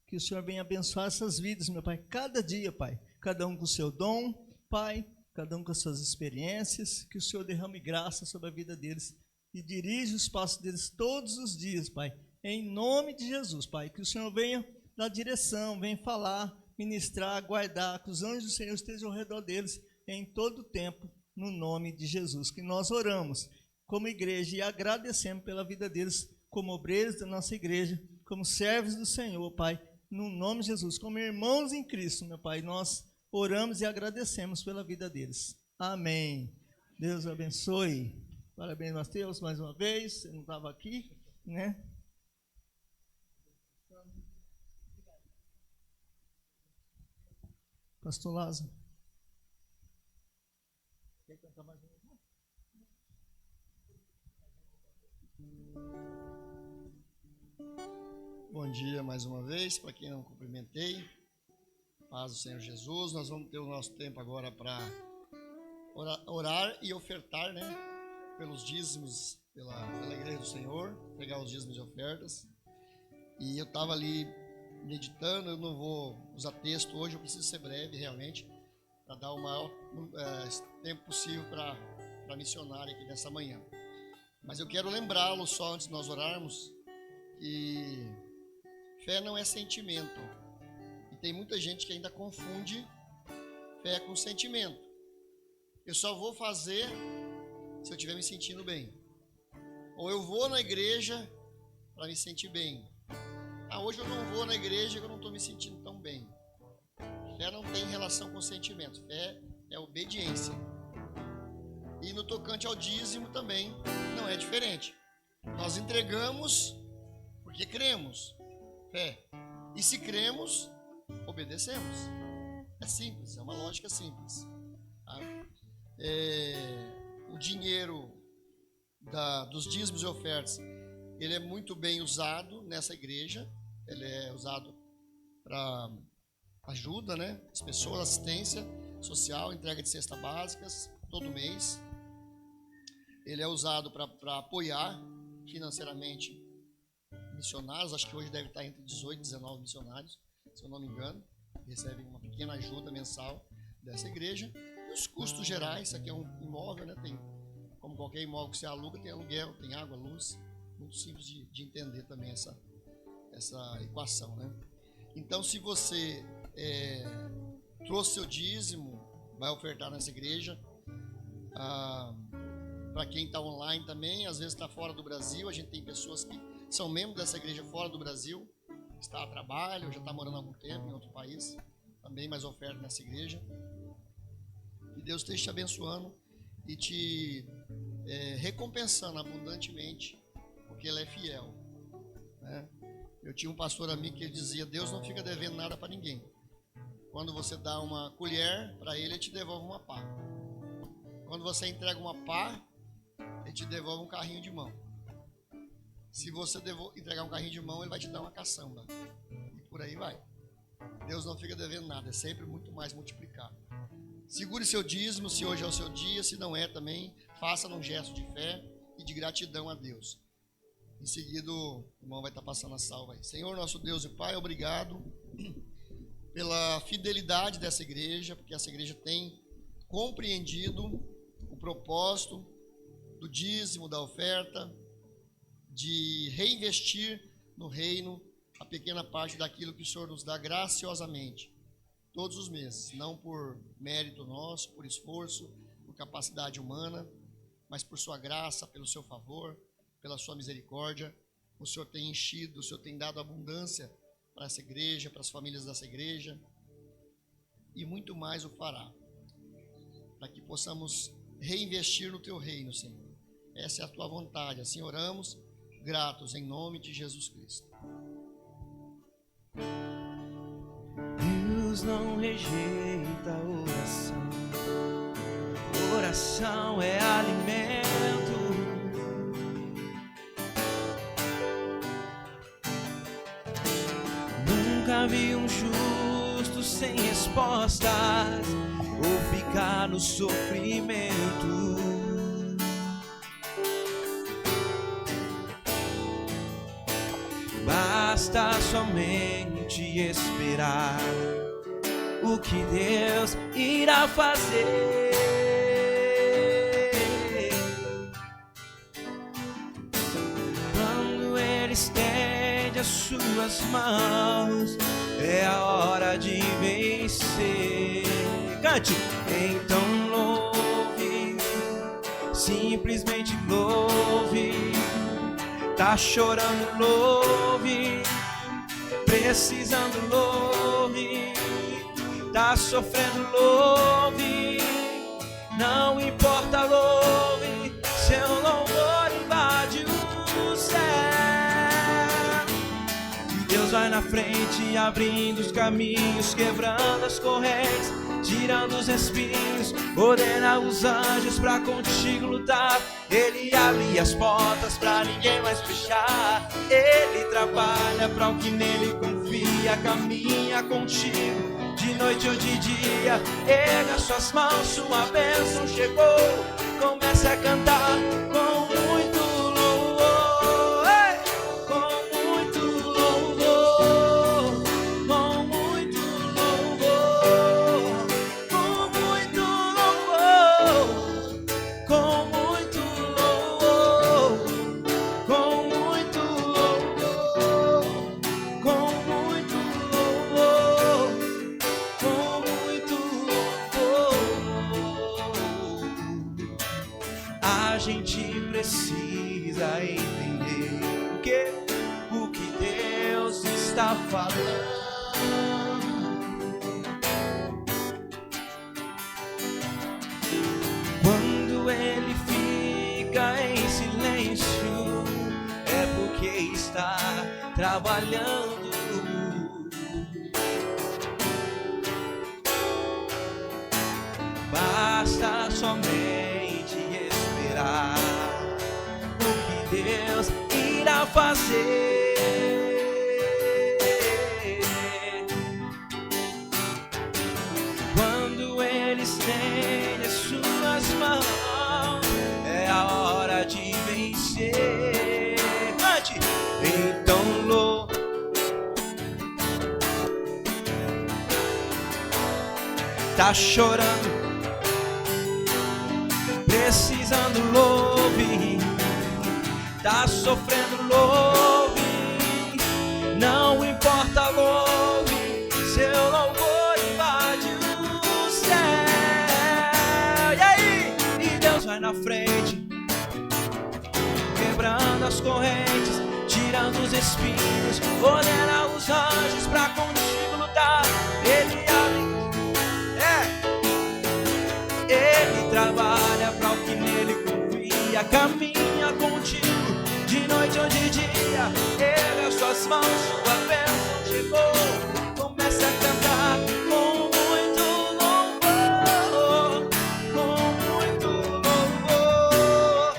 Que o Senhor venha abençoar essas vidas, meu Pai, cada dia, Pai. Cada um com o seu dom, Pai, cada um com as suas experiências, que o Senhor derrame graça sobre a vida deles e dirige os passos deles todos os dias, Pai. Em nome de Jesus, Pai, que o Senhor venha dar direção, venha falar, ministrar, guardar, que os anjos do Senhor estejam ao redor deles em todo o tempo, no nome de Jesus. Que nós oramos como igreja e agradecemos pela vida deles, como obreiros da nossa igreja, como servos do Senhor, Pai, no nome de Jesus, como irmãos em Cristo, meu Pai, nós oramos e agradecemos pela vida deles. Amém. Deus abençoe. Parabéns, Mateus, mais uma vez. Você não estava aqui, né? Pastor Lázaro. Quer cantar mais uma? Bom dia mais uma vez, para quem não cumprimentei. Paz do Senhor Jesus. Nós vamos ter o nosso tempo agora para orar e ofertar, né? Pelos dízimos, pela igreja do Senhor, pegar os dízimos e ofertas. E eu estava ali meditando, eu não vou usar texto hoje, eu preciso ser breve realmente, para dar o maior tempo possível para a missionária aqui nessa manhã. Mas eu quero lembrá-lo só antes de nós orarmos, que fé não é sentimento. E tem muita gente que ainda confunde fé com sentimento. Eu só vou fazer se eu estiver me sentindo bem. Ou eu vou na igreja para me sentir bem. Hoje eu não vou na igreja porque eu não estou me sentindo tão bem. Fé não tem relação com sentimento. Fé é obediência. E no tocante ao dízimo também não é diferente. Nós entregamos porque cremos. Fé. E se cremos, obedecemos. É simples, é uma lógica simples. Tá? O dinheiro dos dízimos e ofertas, ele é muito bem usado nessa igreja. Ele é usado para ajuda, né? As pessoas, assistência social, entrega de cestas básicas todo mês. Ele é usado para apoiar financeiramente missionários. Acho que hoje deve estar entre 18 e 19 missionários, se eu não me engano, recebem uma pequena ajuda mensal dessa igreja. E os custos gerais, isso aqui é um imóvel, né? Tem, como qualquer imóvel que você aluga, tem aluguel, tem água, luz. Muito simples de entender também essa equação, né? Então, se você trouxe seu dízimo, vai ofertar nessa igreja. Para quem está online também, às vezes está fora do Brasil, a gente tem pessoas que são membros dessa igreja fora do Brasil, está a trabalho, já está morando há algum tempo em outro país, também mais oferta nessa igreja. Que Deus esteja te abençoando e te recompensando abundantemente, porque Ele é fiel, né? Eu tinha um pastor amigo que ele dizia: Deus não fica devendo nada para ninguém. Quando você dá uma colher para Ele, Ele te devolve uma pá. Quando você entrega uma pá, Ele te devolve um carrinho de mão. Se você entregar um carrinho de mão, ele vai te dar uma caçamba. E por aí vai. Deus não fica devendo nada, é sempre muito mais multiplicado. Segure seu dízimo, se hoje é o seu dia, se não é também, faça num gesto de fé e de gratidão a Deus. Em seguida, o irmão vai estar passando a salva aí. Senhor, nosso Deus e Pai, obrigado pela fidelidade dessa igreja, porque essa igreja tem compreendido o propósito do dízimo, da oferta, de reinvestir no reino a pequena parte daquilo que o Senhor nos dá graciosamente, todos os meses, não por mérito nosso, por esforço, por capacidade humana, mas por sua graça, pelo seu favor, pela sua misericórdia. O Senhor tem enchido, o Senhor tem dado abundância para essa igreja, para as famílias dessa igreja, e muito mais o fará, para que possamos reinvestir no teu reino, Senhor. Essa é a tua vontade, assim oramos, gratos em nome de Jesus Cristo. Deus não rejeita a oração. Oração é alimento. Nunca vi um justo sem respostas ou ficar no sofrimento. Basta somente esperar o que Deus irá fazer. Quando Ele estende as suas mãos, é a hora de vencer. Cante! Então louve, simplesmente louve. Tá chorando, louve. Precisando, louve. Tá sofrendo, louve. Não importa, louve. Seu louvor invade o céu. E Deus vai na frente, abrindo os caminhos, quebrando as correntes, tirando os espinhos, ordena os anjos pra contigo lutar. Ele abre as portas pra ninguém mais fechar. Ele trabalha pra o que nele confia, caminha contigo de noite ou de dia. Erga suas mãos, sua bênção chegou. Comece a cantar com muito louvor, com muito louvor, com muito louvor, com muito louvor, com muito louvor, com muito louvor, com muito louvor, com muito louvor. A gente precisa entender o que Deus está falando. Quando Ele fica em silêncio, é porque está trabalhando. Basta somente esperar o que Deus irá fazer. Quando Ele estende as suas mãos, é a hora de vencer. Cante! Então louve. Tá chorando, precisando, louve. Tá sofrendo, louve. Não importa, louve. Seu louvor invade o céu. E aí? E Deus vai na frente, quebrando as correntes, tirando os espinhos, ordena os anjos pra contigo lutar. Ele abre, Ele trabalha pra o que nele confia, caminha contigo de noite ou de dia. Erga suas mãos, sua bênção chegou. Comece a cantar com muito louvor, com muito louvor,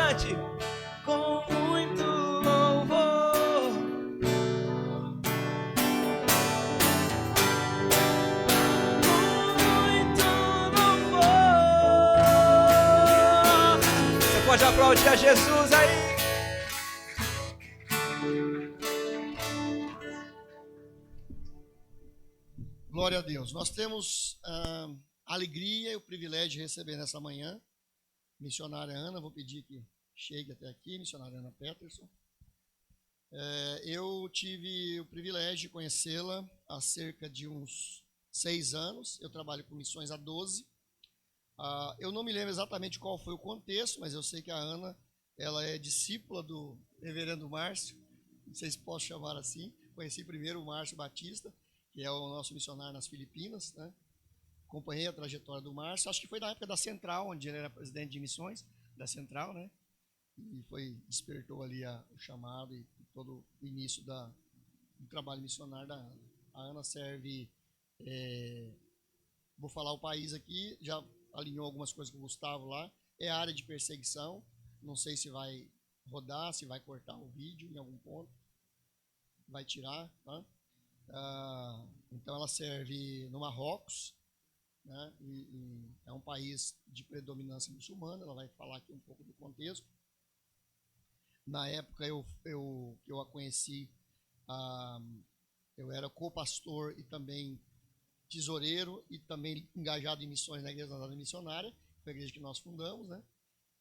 cante com muito louvor. Muito louvor. Você pode aplaudir a Jesus aí. Glória a Deus. Nós temos a alegria e o privilégio de receber nessa manhã missionária Ana. Vou pedir que chegue até aqui, missionária Ana Peterson. Eu tive o privilégio de conhecê-la há cerca de uns 6 anos. Eu trabalho com missões há 12. Eu não me lembro exatamente qual foi o contexto, mas eu sei que a Ana, ela é discípula do reverendo Márcio, não sei se posso chamar assim. Conheci primeiro o Márcio Batista, que é o nosso missionário nas Filipinas, né? Acompanhei a trajetória do Márcio, acho que foi da época da Central, onde ele era presidente de missões da Central, né? E despertou ali o chamado e todo o início do trabalho missionário da Ana. A Ana serve, vou falar o país aqui, já alinhou algumas coisas com o Gustavo lá, é a área de perseguição, não sei se vai rodar, se vai cortar o vídeo em algum ponto, vai tirar, tá? Então ela serve no Marrocos, né? E é um país de predominância muçulmana. Ela vai falar aqui um pouco do contexto. Na época eu a conheci, eu era co-pastor e também tesoureiro e também engajado em missões na Igreja Nazarena Missionária, foi a igreja que nós fundamos, né?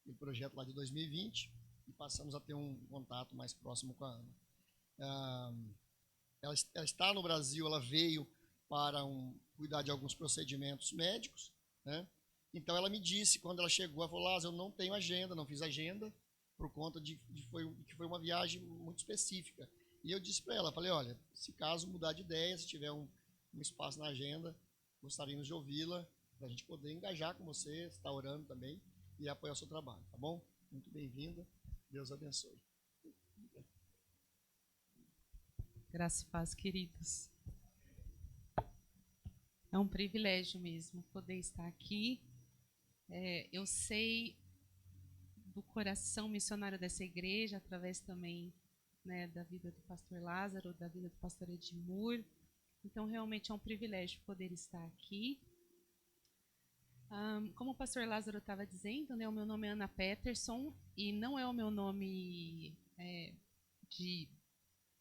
O projeto lá de 2020, e passamos a ter um contato mais próximo com a Ana. Ela está no Brasil, ela veio para cuidar de alguns procedimentos médicos, né? Então ela me disse, quando ela chegou, ela falou: Lázaro, eu não tenho agenda, não fiz agenda, por conta que foi uma viagem muito específica. E eu disse para ela, falei: olha, se caso mudar de ideia, se tiver um espaço na agenda, gostaríamos de ouvi-la, para a gente poder engajar com você, estar orando também e apoiar o seu trabalho, tá bom? Muito bem-vinda, Deus abençoe. Graça e paz, queridos. É um privilégio mesmo poder estar aqui. Eu sei do coração missionário dessa igreja, através também, né, da vida do pastor Lázaro, da vida do pastor Edmur. Então, realmente é um privilégio poder estar aqui. Como o pastor Lázaro estava dizendo, né, o meu nome é Ana Peterson e não é o meu nome de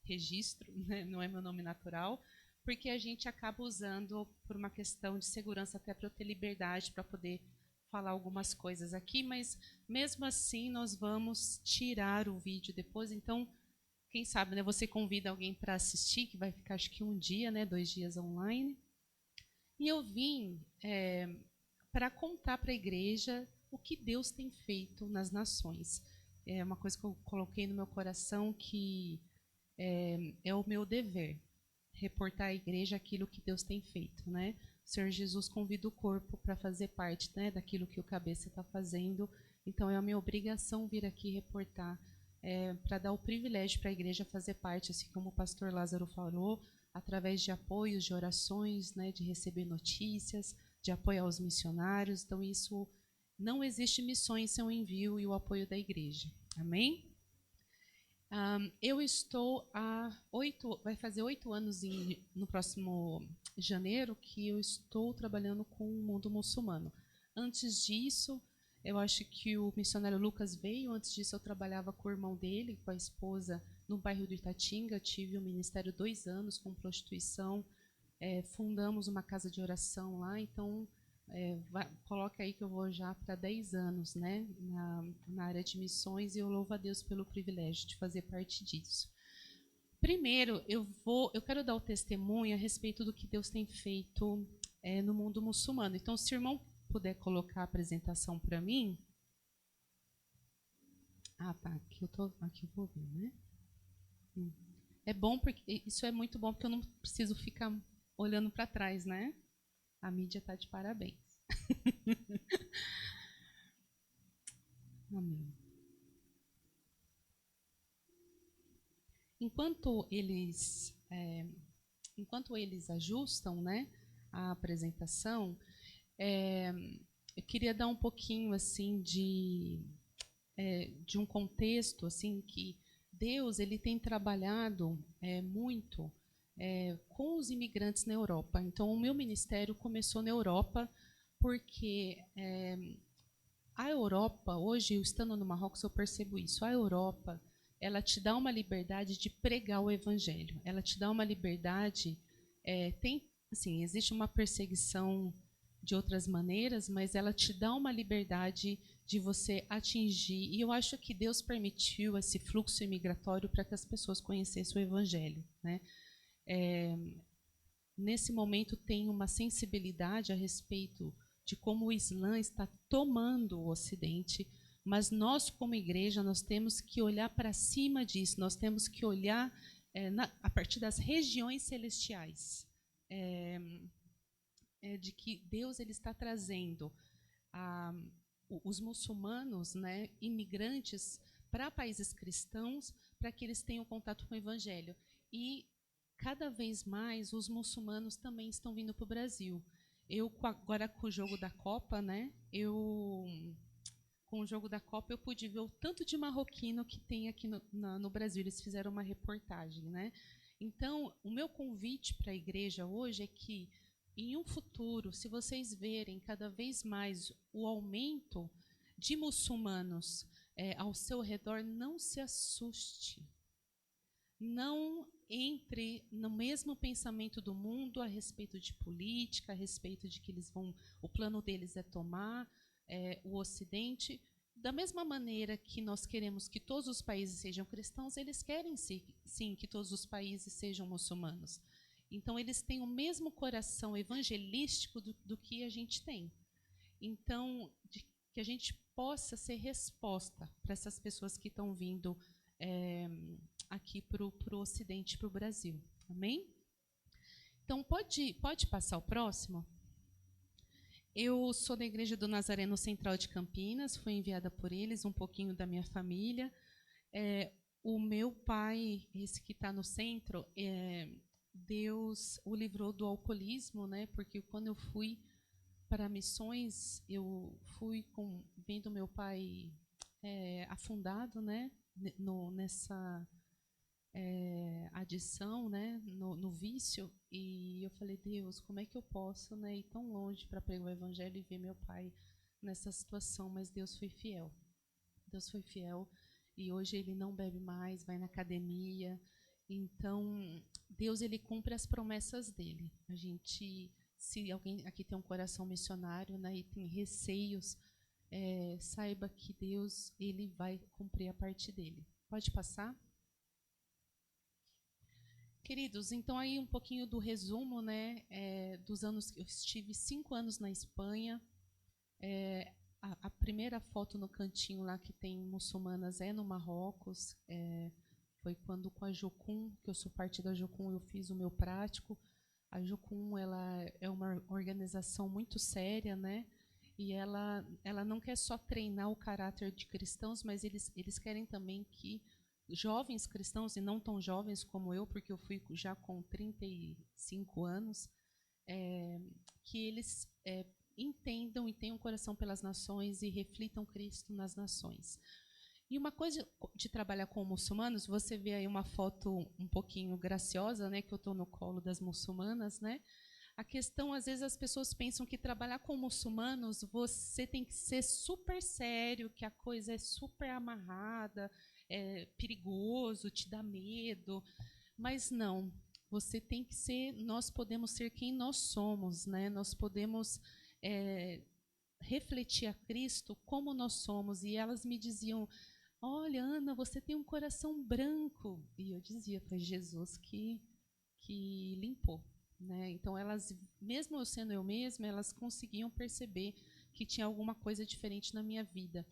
registro, né, não é meu nome natural, porque a gente acaba usando por uma questão de segurança, até para eu ter liberdade para poder falar algumas coisas aqui, mas mesmo assim nós vamos tirar o vídeo depois. Então, quem sabe, né, você convida alguém para assistir, que vai ficar acho que 1 dia, né, 2 dias online. E eu vim para contar para a igreja o que Deus tem feito nas nações. É uma coisa que eu coloquei no meu coração, que é o meu dever, reportar à igreja aquilo que Deus tem feito, né? O Senhor Jesus convida o corpo para fazer parte, né, daquilo que o cabeça está fazendo. Então é a minha obrigação vir aqui reportar, para dar o privilégio para a igreja fazer parte, assim como o pastor Lázaro falou, através de apoios, de orações, né, de receber notícias, de apoio aos missionários. Então isso, não existe missões sem o envio e o apoio da igreja. Amém? Eu estou vai fazer 8 anos no próximo janeiro que eu estou trabalhando com o mundo muçulmano. Antes disso, eu acho que o missionário Lucas veio. Antes disso, eu trabalhava com o irmão dele, com a esposa, no bairro do Itatinga. Tive um ministério 2 anos com prostituição. Fundamos uma casa de oração lá. Então, coloca aí que eu vou já para 10 anos, né, na área de missões, e eu louvo a Deus pelo privilégio de fazer parte disso. Primeiro, eu quero dar o testemunho a respeito do que Deus tem feito no mundo muçulmano. Então, se o irmão puder colocar a apresentação para mim. Tá, aqui eu vou ver, né? É bom, porque isso é muito bom, porque eu não preciso ficar olhando para trás, né? A mídia está de parabéns. Amém. Enquanto eles ajustam, né, a apresentação, eu queria dar um pouquinho assim de de um contexto assim que Deus ele tem trabalhado muito com os imigrantes na Europa. Então, o meu ministério começou na Europa porque a Europa, hoje, eu estando no Marrocos, eu percebo isso. A Europa, ela te dá uma liberdade de pregar o evangelho. Ela te dá uma liberdade. Assim, existe uma perseguição de outras maneiras, mas ela te dá uma liberdade de você atingir. E eu acho que Deus permitiu esse fluxo imigratório para que as pessoas conhecessem o evangelho, né? Nesse momento tem uma sensibilidade a respeito de como o Islã está tomando o Ocidente, mas nós, como igreja, nós temos que olhar para cima disso, nós temos que olhar a partir das regiões celestiais, de que Deus ele está trazendo os muçulmanos, né, imigrantes, para países cristãos, para que eles tenham contato com o Evangelho. E cada vez mais os muçulmanos também estão vindo para o Brasil. Agora com o jogo da Copa, né? Com o jogo da Copa eu pude ver o tanto de marroquino que tem aqui no Brasil. Eles fizeram uma reportagem, né? Então, o meu convite para a igreja hoje é que, em um futuro, se vocês verem cada vez mais o aumento de muçulmanos ao seu redor, não se assuste. Não entre no mesmo pensamento do mundo a respeito de política, a respeito de que o plano deles é tomar o Ocidente. Da mesma maneira que nós queremos que todos os países sejam cristãos, eles querem sim que todos os países sejam muçulmanos. Então, eles têm o mesmo coração evangelístico do que a gente tem. Então, que a gente possa ser resposta para essas pessoas que estão vindo aqui para o Ocidente, para o Brasil. Amém? Então, pode passar o próximo? Eu sou da Igreja do Nazareno Central de Campinas, fui enviada por eles, um pouquinho da minha família. O meu pai, esse que está no centro, Deus o livrou do alcoolismo, né? Porque quando eu fui para missões, eu fui vendo meu pai afundado, né? Nessa adição, né, no vício, e eu falei, Deus, como é que eu posso, né, ir tão longe para pregar o evangelho e ver meu pai nessa situação? Mas Deus foi fiel. Deus foi fiel e hoje ele não bebe mais, vai na academia. Então, Deus ele cumpre as promessas dele. A gente, se alguém aqui tem um coração missionário, né, e tem receios, saiba que Deus ele vai cumprir a parte dele. Pode passar? Queridos, então aí um pouquinho do resumo, né, dos anos. Eu estive 5 anos na Espanha. A primeira foto no cantinho lá que tem muçulmanas no Marrocos. Foi quando com a Jocum, que eu sou parte da Jocum, eu fiz o meu prático. A Jocum ela é uma organização muito séria, né? E ela não quer só treinar o caráter de cristãos, mas eles querem também que jovens cristãos, e não tão jovens como eu, porque eu fui já com 35 anos, que eles entendam e tenham coração pelas nações e reflitam Cristo nas nações. E uma coisa de trabalhar com muçulmanos, você vê aí uma foto um pouquinho graciosa, né, que eu estou no colo das muçulmanas, né? A questão, às vezes, as pessoas pensam que trabalhar com muçulmanos, você tem que ser super sério, que a coisa é super amarrada, é perigoso, te dá medo. Mas não, você tem que ser, nós podemos ser quem nós somos, né? Nós podemos refletir a Cristo como nós somos. E elas me diziam, olha, Ana, você tem um coração branco. E eu dizia, foi Jesus que limpou. Né? Então, elas, mesmo eu sendo eu mesma, elas conseguiam perceber que tinha alguma coisa diferente na minha vida.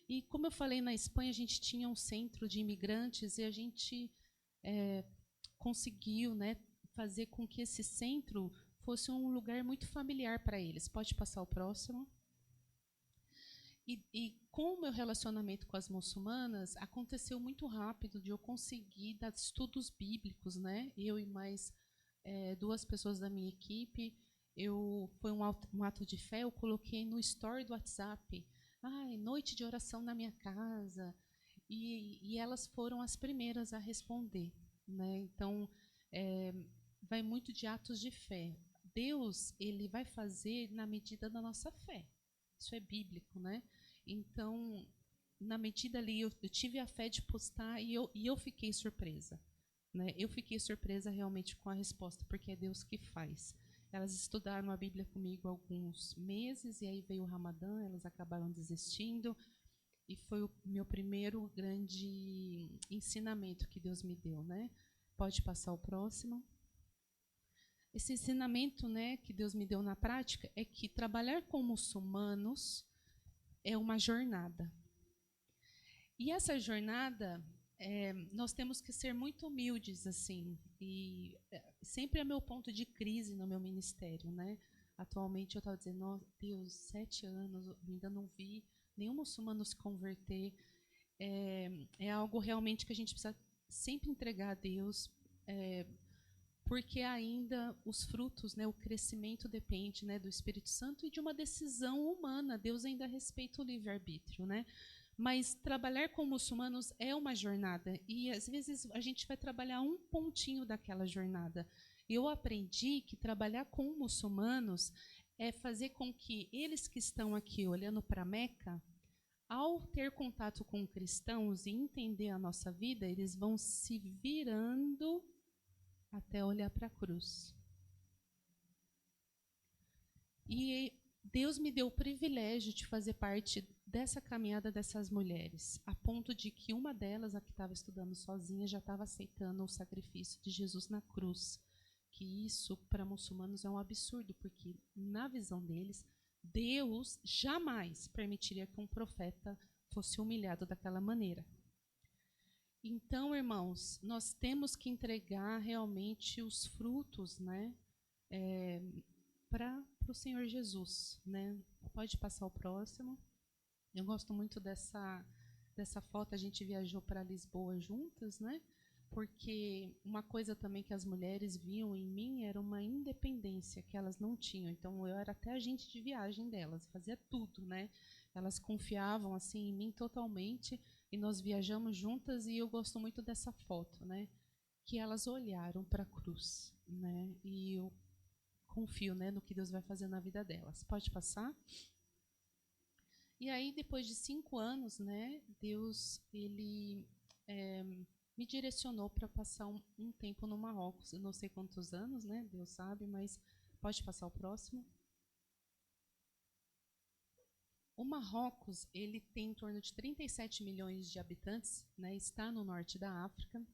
E, como eu falei, na Espanha, a gente tinha um centro de imigrantes e a gente conseguiu, né, fazer com que esse centro fosse um lugar muito familiar para eles. Pode passar o próximo. E com o meu relacionamento com as muçulmanas, aconteceu muito rápido de eu conseguir dar estudos bíblicos, né? Eu e mais 2 pessoas da minha equipe. Foi um ato de fé, eu coloquei no story do WhatsApp, noite de oração na minha casa. E elas foram as primeiras a responder, né? Então, vai muito de atos de fé. Deus, ele vai fazer na medida da nossa fé. Isso é bíblico, né? Então, na medida ali, eu tive a fé de postar e eu fiquei surpresa, né? Eu fiquei surpresa realmente com a resposta, porque é Deus que faz. Elas estudaram a Bíblia comigo alguns meses, e aí veio o Ramadã, elas acabaram desistindo. E foi o meu primeiro grande ensinamento que Deus me deu, né? Pode passar o próximo. Esse ensinamento, né, que Deus me deu na prática é que trabalhar com muçulmanos é uma jornada. E essa jornada, nós temos que ser muito humildes, assim. E sempre é meu ponto de crise no meu ministério, né? Atualmente eu estava dizendo, oh, Deus, 7 anos, eu ainda não vi nenhum muçulmano se converter. É algo realmente que a gente precisa sempre entregar a Deus, porque ainda os frutos, né, o crescimento depende, né, do Espírito Santo e de uma decisão humana. Deus ainda respeita o livre-arbítrio, né? Mas trabalhar com muçulmanos é uma jornada, e às vezes a gente vai trabalhar um pontinho daquela jornada. Eu aprendi que trabalhar com muçulmanos é fazer com que eles que estão aqui olhando para Meca, ao ter contato com cristãos e entender a nossa vida, eles vão se virando até olhar para a cruz. E Deus me deu o privilégio de fazer parte dessa caminhada dessas mulheres, a ponto de que uma delas, a que estava estudando sozinha, já estava aceitando o sacrifício de Jesus na cruz. Que isso, para muçulmanos, é um absurdo, porque, na visão deles, Deus jamais permitiria que um profeta fosse humilhado daquela maneira. Então, irmãos, nós temos que entregar realmente os frutos, né, para o Senhor Jesus, né? Pode passar o próximo. Eu gosto muito dessa foto. A gente viajou para Lisboa juntas, né? Porque uma coisa também que as mulheres viam em mim era uma independência que elas não tinham. Então, eu era até agente de viagem delas, fazia tudo, né? Elas confiavam assim em mim totalmente, e nós viajamos juntas, e eu gosto muito dessa foto, né? Que elas olharam para a cruz, né? E eu confio, né, no que Deus vai fazer na vida delas. Pode passar? E aí, depois de 5 anos, né, Deus, ele me direcionou para passar um tempo no Marrocos. Eu não sei quantos anos, né, Deus sabe, mas pode passar o próximo. O Marrocos, ele tem em torno de 37 milhões de habitantes, né, está no norte da África.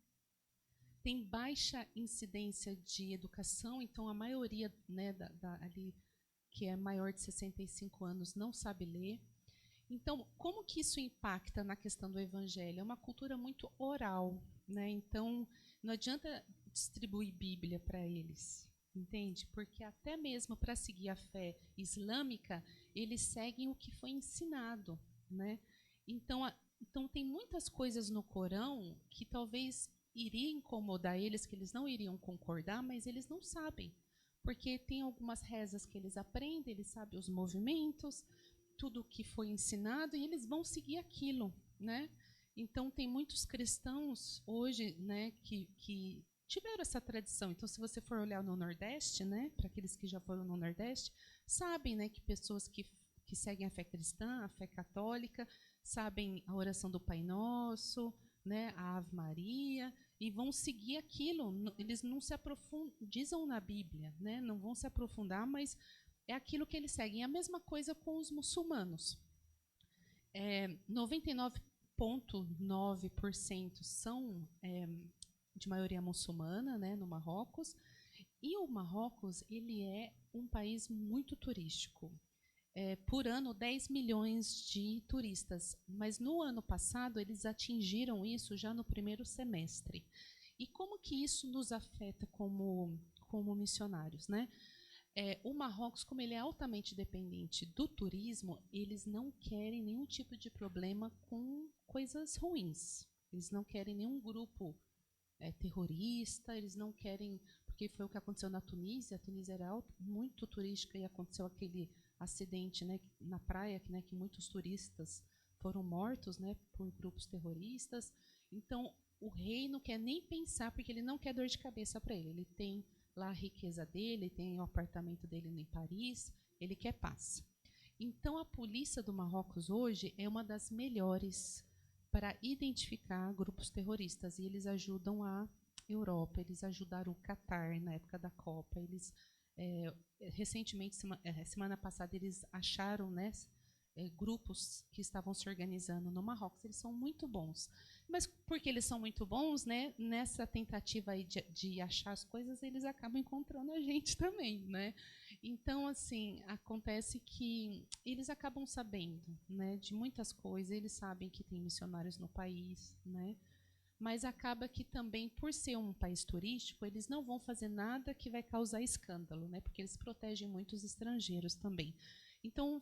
Tem baixa incidência de educação, então a maioria, né, ali, que é maior de 65 anos, não sabe ler. Então, como que isso impacta na questão do evangelho? É uma cultura muito oral, né? Então, não adianta distribuir Bíblia para eles, entende? Porque até mesmo para seguir a fé islâmica, eles seguem o que foi ensinado, né? Então, tem muitas coisas no Corão que talvez iria incomodar eles, que eles não iriam concordar, mas eles não sabem. Porque tem algumas rezas que eles aprendem, eles sabem os movimentos, tudo que foi ensinado, e eles vão seguir aquilo, né? Então, tem muitos cristãos hoje, né, que tiveram essa tradição. Então, se você for olhar no Nordeste, né, para aqueles que já foram no Nordeste, sabem, né, que pessoas que seguem a fé cristã, a fé católica, sabem a oração do Pai Nosso, né, a Ave Maria, e vão seguir aquilo. Eles não se aprofundam na Bíblia, né, não vão se aprofundar, mas é aquilo que eles seguem. A mesma coisa com os muçulmanos. 99,9% são de maioria muçulmana, né, no Marrocos. E o Marrocos, ele é um país muito turístico. Por ano, 10 milhões de turistas. Mas no ano passado, eles atingiram isso já no primeiro semestre. E como que isso nos afeta como missionários, né? O Marrocos, como ele é altamente dependente do turismo, eles não querem nenhum tipo de problema com coisas ruins. Eles não querem nenhum grupo terrorista, eles não querem, porque foi o que aconteceu na Tunísia. A Tunísia era muito turística e aconteceu acidente, né, na praia, né, que muitos turistas foram mortos, né, por grupos terroristas. Então, o rei não quer nem pensar, porque ele não quer dor de cabeça para ele. Ele tem lá a riqueza dele, tem o apartamento dele em Paris, ele quer paz. Então, a polícia do Marrocos hoje é uma das melhores para identificar grupos terroristas, e eles ajudam a Europa, eles ajudaram o Catar na época da Copa, eles recentemente, semana passada, eles acharam, né, grupos que estavam se organizando no Marrocos. Eles são muito bons. Mas porque eles são muito bons, né, nessa tentativa aí de achar as coisas, eles acabam encontrando a gente também, né? Então, assim, acontece que eles acabam sabendo, né, de muitas coisas. Eles sabem que tem missionários no país, né? Mas acaba que também, por ser um país turístico, eles não vão fazer nada que vai causar escândalo, né? Porque eles protegem muito os estrangeiros também. Então,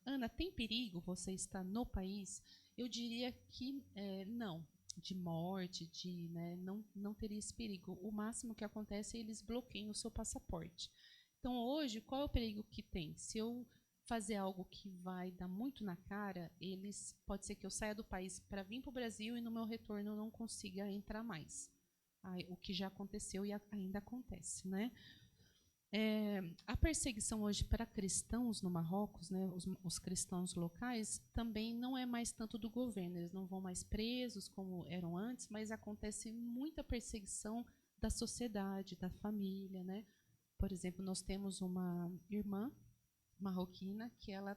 Ana, tem perigo você estar no país? Eu diria que não, de morte, né, não teria esse perigo. O máximo que acontece é eles bloqueiam o seu passaporte. Então, hoje, qual é o perigo que tem? Se eu fazer algo que vai dar muito na cara, pode ser que eu saia do país para vir para o Brasil e no meu retorno eu não consiga entrar mais. O que já aconteceu e ainda acontece, né? A perseguição hoje para cristãos no Marrocos, né, os cristãos locais, também não é mais tanto do governo. Eles não vão mais presos como eram antes, mas acontece muita perseguição da sociedade, da família, né? Por exemplo, nós temos uma irmã marroquina que ela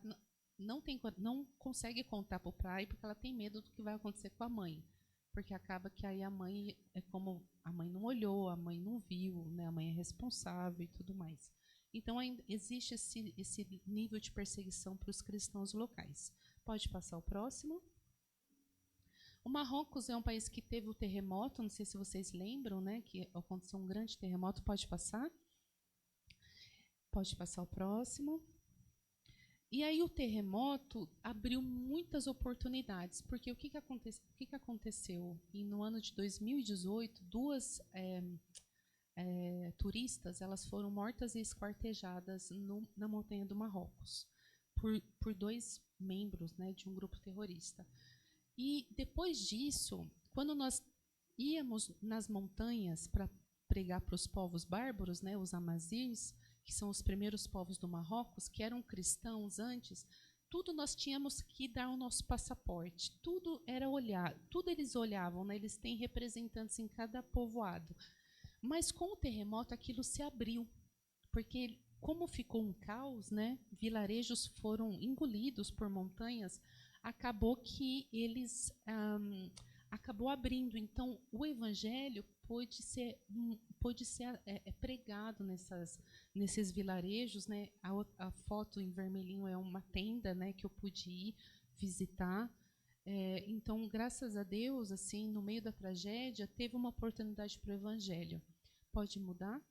não consegue contar para o pai porque ela tem medo do que vai acontecer com a mãe. Porque acaba que aí a mãe, como a mãe não olhou, a mãe não viu, né, a mãe é responsável e tudo mais. Então, ainda existe esse nível de perseguição para os cristãos locais. Pode passar o próximo. O Marrocos é um país que teve o terremoto, não sei se vocês lembram, né, que aconteceu um grande terremoto. Pode passar? Pode passar o próximo. E aí o terremoto abriu muitas oportunidades, porque o que aconteceu? E no ano de 2018, duas turistas elas foram mortas e esquartejadas na montanha do Marrocos por dois membros, né, de um grupo terrorista. E depois disso, quando nós íamos nas montanhas para pregar para os povos bárbaros, né, os amazirs, que são os primeiros povos do Marrocos, que eram cristãos antes, tudo nós tínhamos que dar o nosso passaporte. Tudo era olhar, tudo eles olhavam, né? Eles têm representantes em cada povoado. Mas com o terremoto aquilo se abriu, porque como ficou um caos, né? Vilarejos foram engolidos por montanhas, acabou que eles acabou abrindo. Então o evangelho pôde ser pregado nesses vilarejos, né? A foto em vermelhinho é uma tenda, né, que eu pude ir visitar. Então, graças a Deus, assim, no meio da tragédia, teve uma oportunidade para o evangelho. Pode mudar?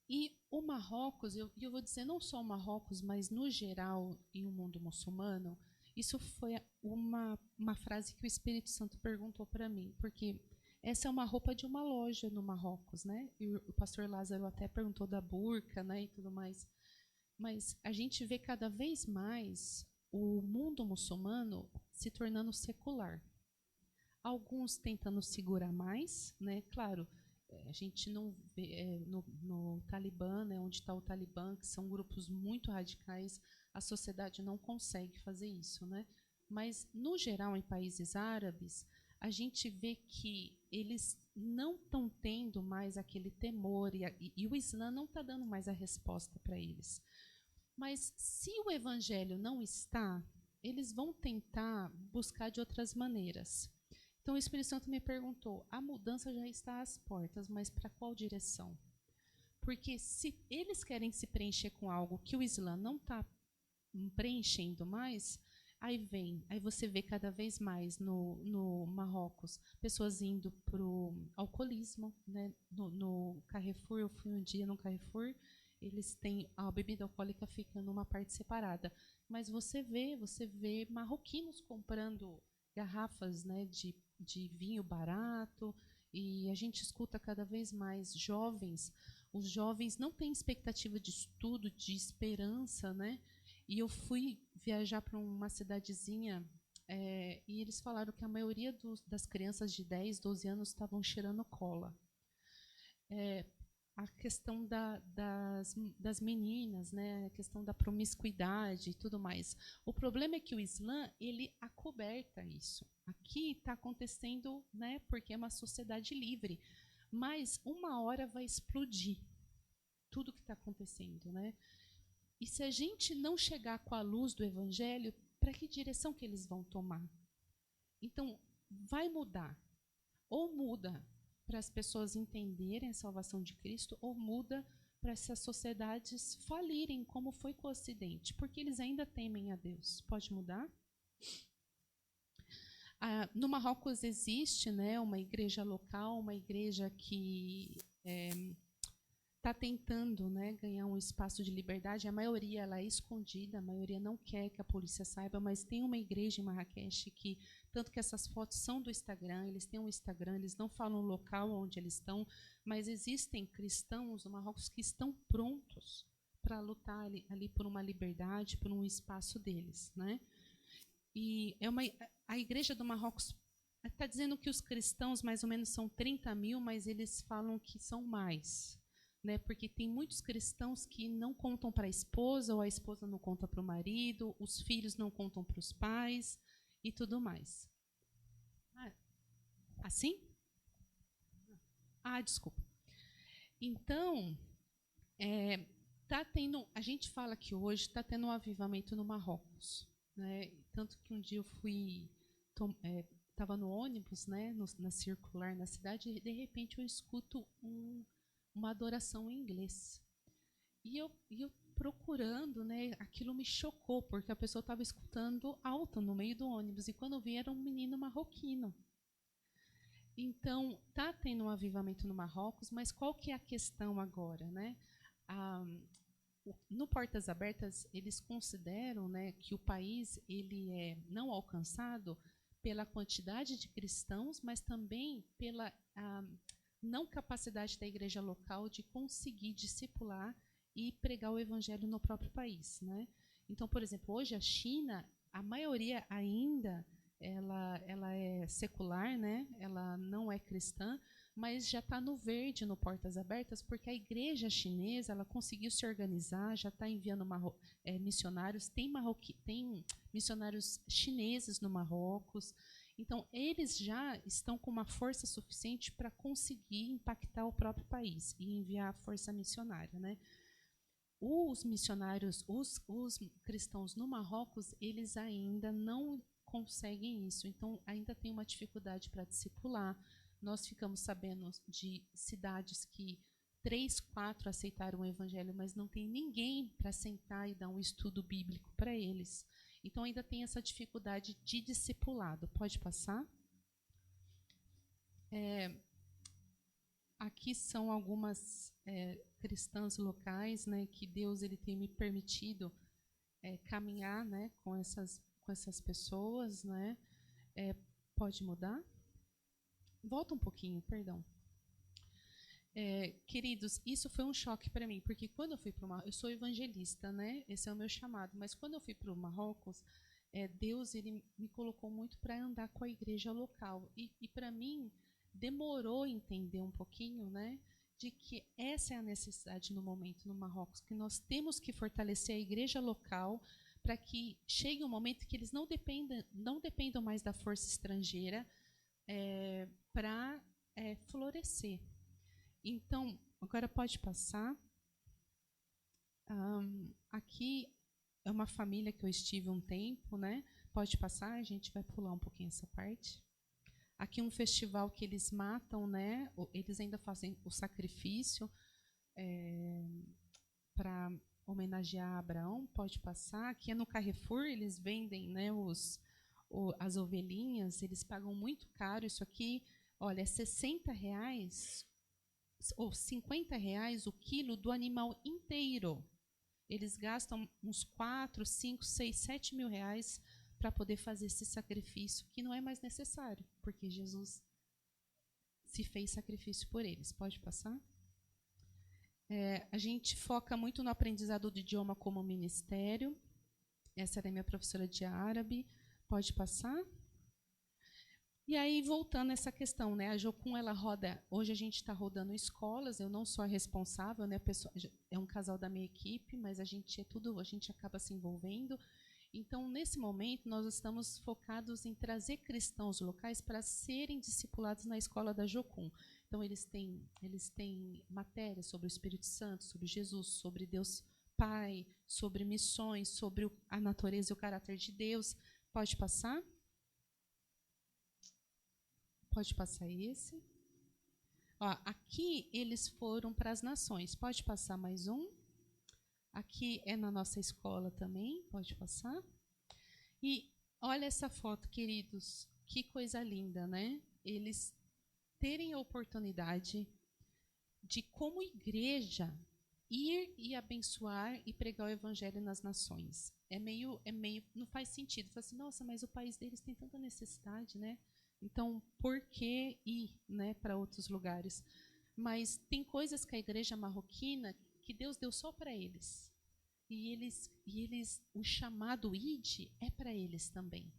E o Marrocos, eu vou dizer não só o Marrocos, mas no geral, em um mundo muçulmano, isso foi uma frase que o Espírito Santo perguntou para mim, porque essa é uma roupa de uma loja no Marrocos, né? E o pastor Lázaro até perguntou da burca, né, e tudo mais. Mas a gente vê cada vez mais o mundo muçulmano se tornando secular. Alguns tentando segurar mais, né? Claro, a gente não vê no Talibã, né, onde está o Talibã, que são grupos muito radicais, a sociedade não consegue fazer isso, né? Mas, no geral, em países árabes, a gente vê que eles não estão tendo mais aquele temor e o Islã não está dando mais a resposta para eles. Mas se o evangelho não está, eles vão tentar buscar de outras maneiras. Então o Espírito Santo me perguntou, a mudança já está às portas, mas para qual direção? Porque se eles querem se preencher com algo que o Islã não está preenchendo mais, aí você vê cada vez mais no Marrocos pessoas indo para o alcoolismo, né? No Carrefour, eu fui um dia no Carrefour, eles têm a bebida alcoólica fica numa parte separada, mas você vê marroquinos comprando garrafas, né, de vinho barato, e a gente escuta cada vez mais jovens Os jovens não têm expectativa de estudo, de esperança, né? E eu fui viajar para uma cidadezinha e eles falaram que a maioria das crianças de 10, 12 anos estavam cheirando cola. A questão das meninas, né? A questão da promiscuidade e tudo mais. O problema é que o Islã, ele acoberta isso. Aqui está acontecendo, né? Porque é uma sociedade livre. Mas uma hora vai explodir tudo que está acontecendo, né? E se a gente não chegar com a luz do Evangelho, para que direção que eles vão tomar? Então, vai mudar. Ou muda para as pessoas entenderem a salvação de Cristo, ou muda para essas sociedades falirem, como foi com o Ocidente, porque eles ainda temem a Deus. Pode mudar? No Marrocos existe, né, uma igreja local, uma igreja que está tentando, né, ganhar um espaço de liberdade. A maioria ela é escondida, a maioria não quer que a polícia saiba, mas tem uma igreja em Marrakech que, tanto que essas fotos são do Instagram, eles têm um Instagram, eles não falam o local onde eles estão, mas existem cristãos no Marrocos que estão prontos para lutar ali por uma liberdade, por um espaço deles, né? E a igreja do Marrocos está dizendo que os cristãos mais ou menos são 30 mil, mas eles falam que são mais, né? Porque tem muitos cristãos que não contam para a esposa, ou a esposa não conta para o marido, os filhos não contam para os pais e tudo mais. Assim? Desculpa. Então, a gente fala que hoje está tendo um avivamento no Marrocos, né? Tanto que um dia eu fui, estava no ônibus, né, na circular na cidade, e de repente eu escuto uma adoração em inglês. E eu procurando, né, aquilo me chocou, porque a pessoa estava escutando alto no meio do ônibus, e quando eu vi era um menino marroquino. Então, está tendo um avivamento no Marrocos, mas qual que é a questão agora, né? No Portas Abertas, eles consideram, né, que o país ele é não alcançado pela quantidade de cristãos, mas também pela não capacidade da igreja local de conseguir discipular e pregar o evangelho no próprio país, né? Então, por exemplo, hoje a China, a maioria ainda ela é secular, né? Ela não é cristã, mas já está no verde no Portas Abertas, porque a igreja chinesa ela conseguiu se organizar, já está enviando missionários, tem missionários chineses no Marrocos. Então, eles já estão com uma força suficiente para conseguir impactar o próprio país e enviar a força missionária, né? Os missionários, os cristãos no Marrocos, eles ainda não conseguem isso. Então, ainda tem uma dificuldade para discipular. Nós ficamos sabendo de cidades que 3, 4 aceitaram o evangelho, mas não tem ninguém para sentar e dar um estudo bíblico para eles. Então, ainda tem essa dificuldade de discipulado. Pode passar? Aqui são algumas cristãs locais, né, que Deus ele tem me permitido caminhar, né, com essas pessoas, né? Pode mudar? Volta um pouquinho, perdão. Queridos, isso foi um choque para mim, porque quando eu fui para o Marrocos, eu sou evangelista, né? Esse é o meu chamado, mas quando eu fui para o Marrocos, Deus ele me colocou muito para andar com a igreja local. E para mim, demorou a entender um pouquinho, né? De que essa é a necessidade no momento no Marrocos, que nós temos que fortalecer a igreja local para que chegue um momento que eles não dependam mais da força estrangeira para florescer. Então, agora pode passar. Aqui é uma família que eu estive um tempo, né? Pode passar, a gente vai pular um pouquinho essa parte. Aqui um festival que eles matam, né? Eles ainda fazem o sacrifício para homenagear Abraão. Pode passar. Aqui é no Carrefour, eles vendem, né, as ovelhinhas, eles pagam muito caro. Isso aqui, olha, é R$60 ou R$50 o quilo do animal inteiro. Eles gastam uns 4, 5, 6, 7 mil reais para poder fazer esse sacrifício, que não é mais necessário, porque Jesus se fez sacrifício por eles. Pode passar? A gente foca muito no aprendizado do idioma como ministério. Essa era a minha professora de árabe. Pode passar? E aí, voltando a essa questão, né? A Jocum, ela roda... Hoje a gente está rodando escolas, eu não sou a responsável, né? É um casal da minha equipe, mas a gente acaba se envolvendo. Então, nesse momento, nós estamos focados em trazer cristãos locais para serem discipulados na escola da Jocum. Então, eles têm matérias sobre o Espírito Santo, sobre Jesus, sobre Deus Pai, sobre missões, sobre a natureza e o caráter de Deus. Pode passar? Pode passar esse. Ó, aqui eles foram para as nações. Pode passar mais um. Aqui é na nossa escola também. Pode passar. E olha essa foto, queridos. Que coisa linda, né? Eles terem a oportunidade de, como igreja, ir e abençoar e pregar o evangelho nas nações. É meio, não faz sentido. Fala assim, nossa, mas o país deles tem tanta necessidade, né? Então, por que ir, né, para outros lugares? Mas tem coisas que a igreja marroquina que Deus deu só para eles. E eles, o chamado ide é para eles também.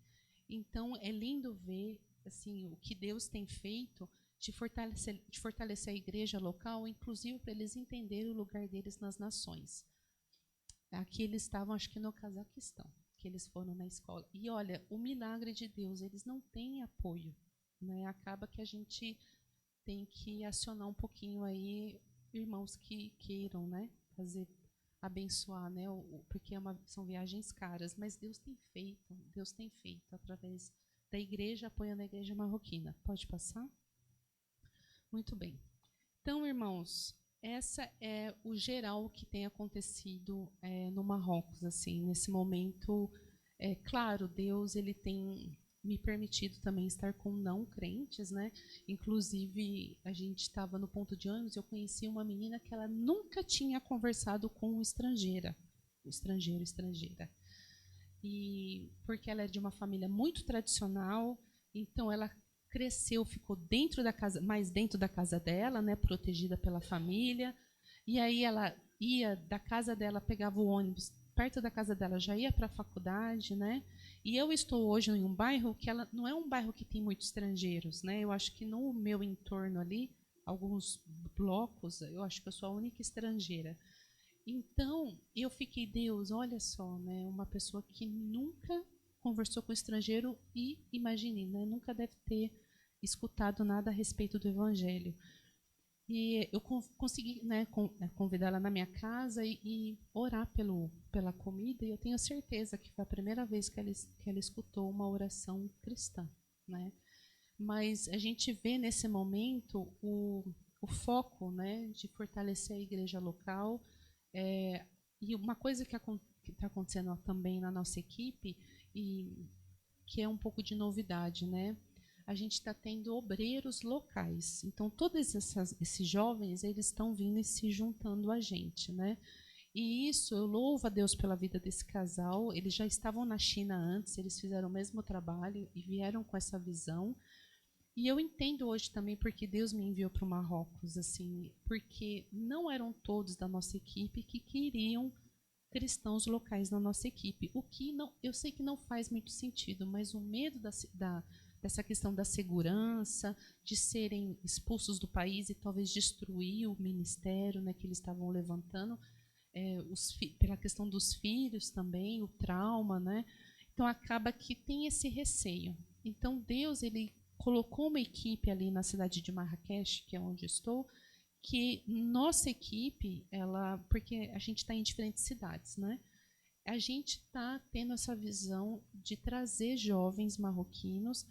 Então, é lindo ver assim o que Deus tem feito de fortalecer a igreja local, inclusive para eles entenderem o lugar deles nas nações. Aqui eles estavam, acho que no Cazaquistão, que eles foram na escola. E olha, o milagre de Deus, eles não têm apoio, né? Acaba que a gente tem que acionar um pouquinho aí irmãos que queiram, né, abençoar, né, porque são viagens caras, mas Deus tem feito através da igreja, apoiando a igreja marroquina. Pode passar? Muito bem. Então, irmãos, essa é o geral que tem acontecido no Marrocos, assim, nesse momento. Claro, Deus ele tem me permitido também estar com não crentes, né? Inclusive, a gente estava no ponto de ônibus e eu conheci uma menina que ela nunca tinha conversado com um estrangeira. Estrangeira. E porque ela é de uma família muito tradicional, então ela cresceu, ficou mais dentro da casa dela, né, protegida pela família. E aí ela ia da casa dela, pegava o ônibus perto da casa dela, já ia para a faculdade, né? E eu estou hoje em um bairro que ela não é um bairro que tem muitos estrangeiros, né? Eu acho que no meu entorno ali, alguns blocos, eu acho que eu sou a única estrangeira. Então, eu fiquei, Deus, olha só, né? Uma pessoa que nunca conversou com estrangeiro e, imagine, né? Nunca deve ter escutado nada a respeito do evangelho. E eu consegui, né, convidá-la na minha casa e orar pela comida, e eu tenho certeza que foi a primeira vez que ela escutou uma oração cristã, né? Mas a gente vê nesse momento o foco, né, de fortalecer a igreja local. E uma coisa que está acontecendo também na nossa equipe, e que é um pouco de novidade, né? A gente está tendo obreiros locais. Então, todos esses jovens, eles estão vindo e se juntando a gente, né? E isso, eu louvo a Deus pela vida desse casal. Eles já estavam na China antes, eles fizeram o mesmo trabalho e vieram com essa visão. E eu entendo hoje também porque Deus me enviou para o Marrocos, assim, porque não eram todos da nossa equipe que queriam cristãos locais na nossa equipe. O que não, eu sei que não faz muito sentido, mas o medo dessa questão da segurança, de serem expulsos do país e talvez destruir o ministério, né, que eles estavam levantando, pela questão dos filhos também, o trauma, né? Então acaba que tem esse receio. Então Deus ele colocou uma equipe ali na cidade de Marrakech, que é onde estou, que nossa equipe, porque a gente está em diferentes cidades, né? A gente está tendo essa visão de trazer jovens marroquinos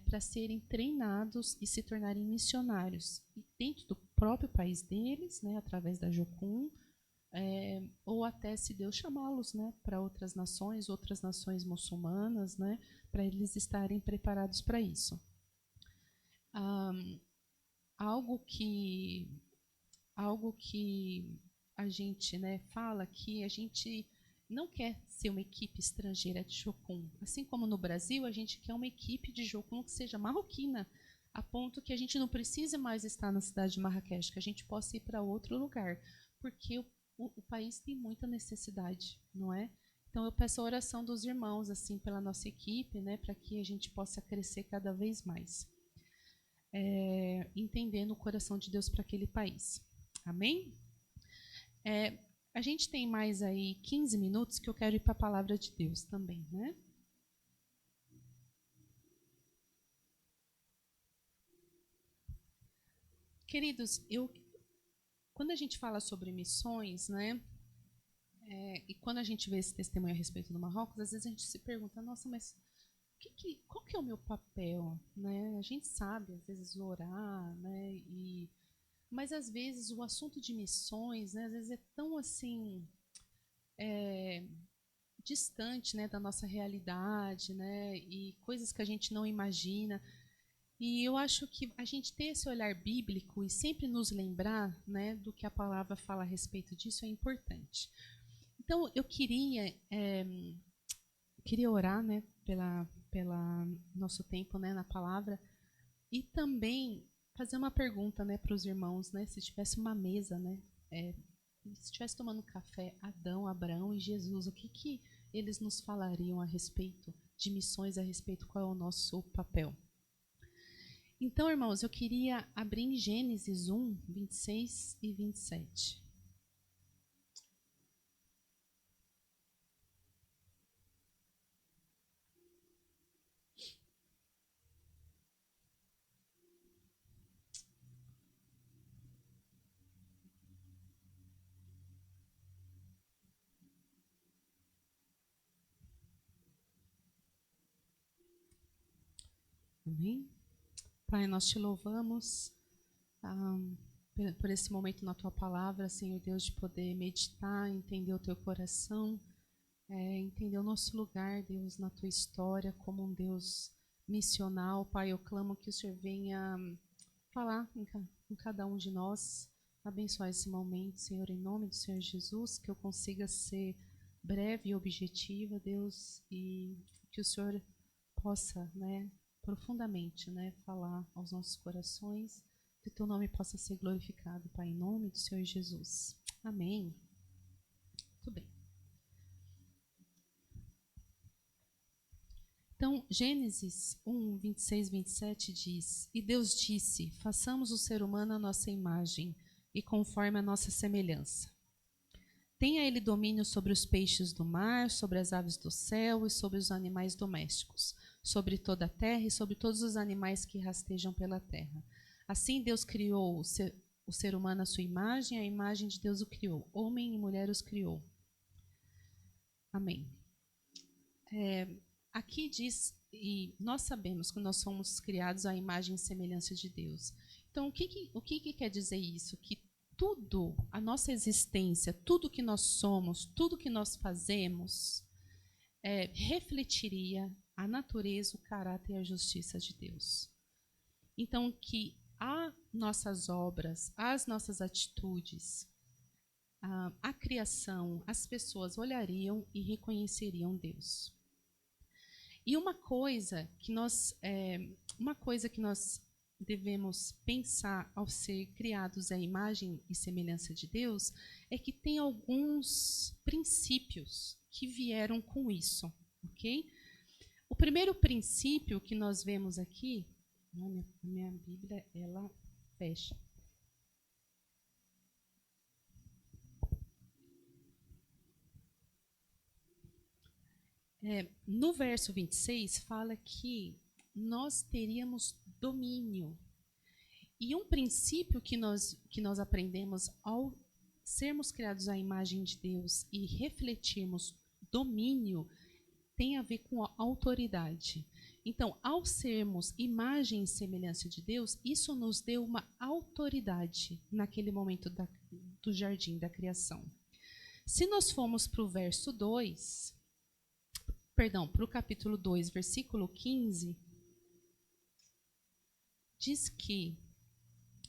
para serem treinados e se tornarem missionários dentro do próprio país deles, né, através da Jocum, ou até, se Deus chamá-los, né, para outras nações muçulmanas, né, para eles estarem preparados para isso. Algo que a gente, né, fala que a gente não quer ser uma equipe estrangeira de Jocum. Assim como no Brasil, a gente quer uma equipe de Jocum que seja marroquina. a ponto que a gente não precise mais estar na cidade de Marrakech, que a gente possa ir para outro lugar, porque o país tem muita necessidade, não é? Então eu peço a oração dos irmãos assim pela nossa equipe, né, para que a gente possa crescer cada vez mais, entendendo o coração de Deus para aquele país. Amém? A gente tem mais aí 15 minutos que eu quero ir para a palavra de Deus também, né? Queridos, quando a gente fala sobre missões, né? E quando a gente vê esse testemunho a respeito do Marrocos, às vezes a gente se pergunta, nossa, mas qual que é o meu papel, né? A gente sabe, às vezes, orar, né? Mas, às vezes, o assunto de missões, né? Às vezes é tão, assim, distante, né? Da nossa realidade, né? E coisas que a gente não imagina. E eu acho que a gente ter esse olhar bíblico e sempre nos lembrar, né? Do que a palavra fala a respeito disso é importante. Então, eu queria orar, né, pela nosso tempo, né, na palavra, e também fazer uma pergunta, né, para os irmãos, né, se tivesse uma mesa, né, se estivesse tomando café, Adão, Abraão e Jesus, o que eles nos falariam a respeito de missões, a respeito qual é o nosso papel? Então, irmãos, eu queria abrir em Gênesis 1, 26 e 27. Amém? Pai, nós te louvamos por esse momento na tua palavra, Senhor Deus, de poder meditar, entender o teu coração, entender o nosso lugar, Deus, na tua história, como um Deus missional. Pai, eu clamo que o Senhor venha falar em cada um de nós, abençoar esse momento, Senhor, em nome do Senhor Jesus, que eu consiga ser breve e objetiva, Deus, e que o Senhor possa, né, profundamente, né, falar aos nossos corações, que o teu nome possa ser glorificado, Pai, em nome do Senhor Jesus. Amém. Muito bem. Então, Gênesis 1, 26, 27 diz: E Deus disse, façamos o ser humano à nossa imagem e conforme a nossa semelhança. Tenha ele domínio sobre os peixes do mar, sobre as aves do céu e sobre os animais domésticos, sobre toda a terra e sobre todos os animais que rastejam pela terra. Assim Deus criou o ser humano à sua imagem, a imagem de Deus o criou. Homem e mulher os criou. Amém. Aqui diz, e nós sabemos que nós somos criados à imagem e semelhança de Deus. Então, o que quer dizer isso? Que tudo, a nossa existência, tudo que nós somos, tudo que nós fazemos, refletiria a natureza, o caráter e a justiça de Deus. Então, que as nossas obras, as nossas atitudes, a criação, as pessoas olhariam e reconheceriam Deus. E uma coisa que nós devemos pensar ao ser criados à imagem e semelhança de Deus é que tem alguns princípios que vieram com isso, ok? O primeiro princípio que nós vemos aqui, minha Bíblia, ela fecha. No verso 26, fala que nós teríamos domínio. E um princípio que nós aprendemos ao sermos criados à imagem de Deus e refletirmos domínio tem a ver com a autoridade. Então, ao sermos imagem e semelhança de Deus, isso nos deu uma autoridade naquele momento do jardim da criação. Se nós formos para o verso 2, para o capítulo 2, versículo 15, diz que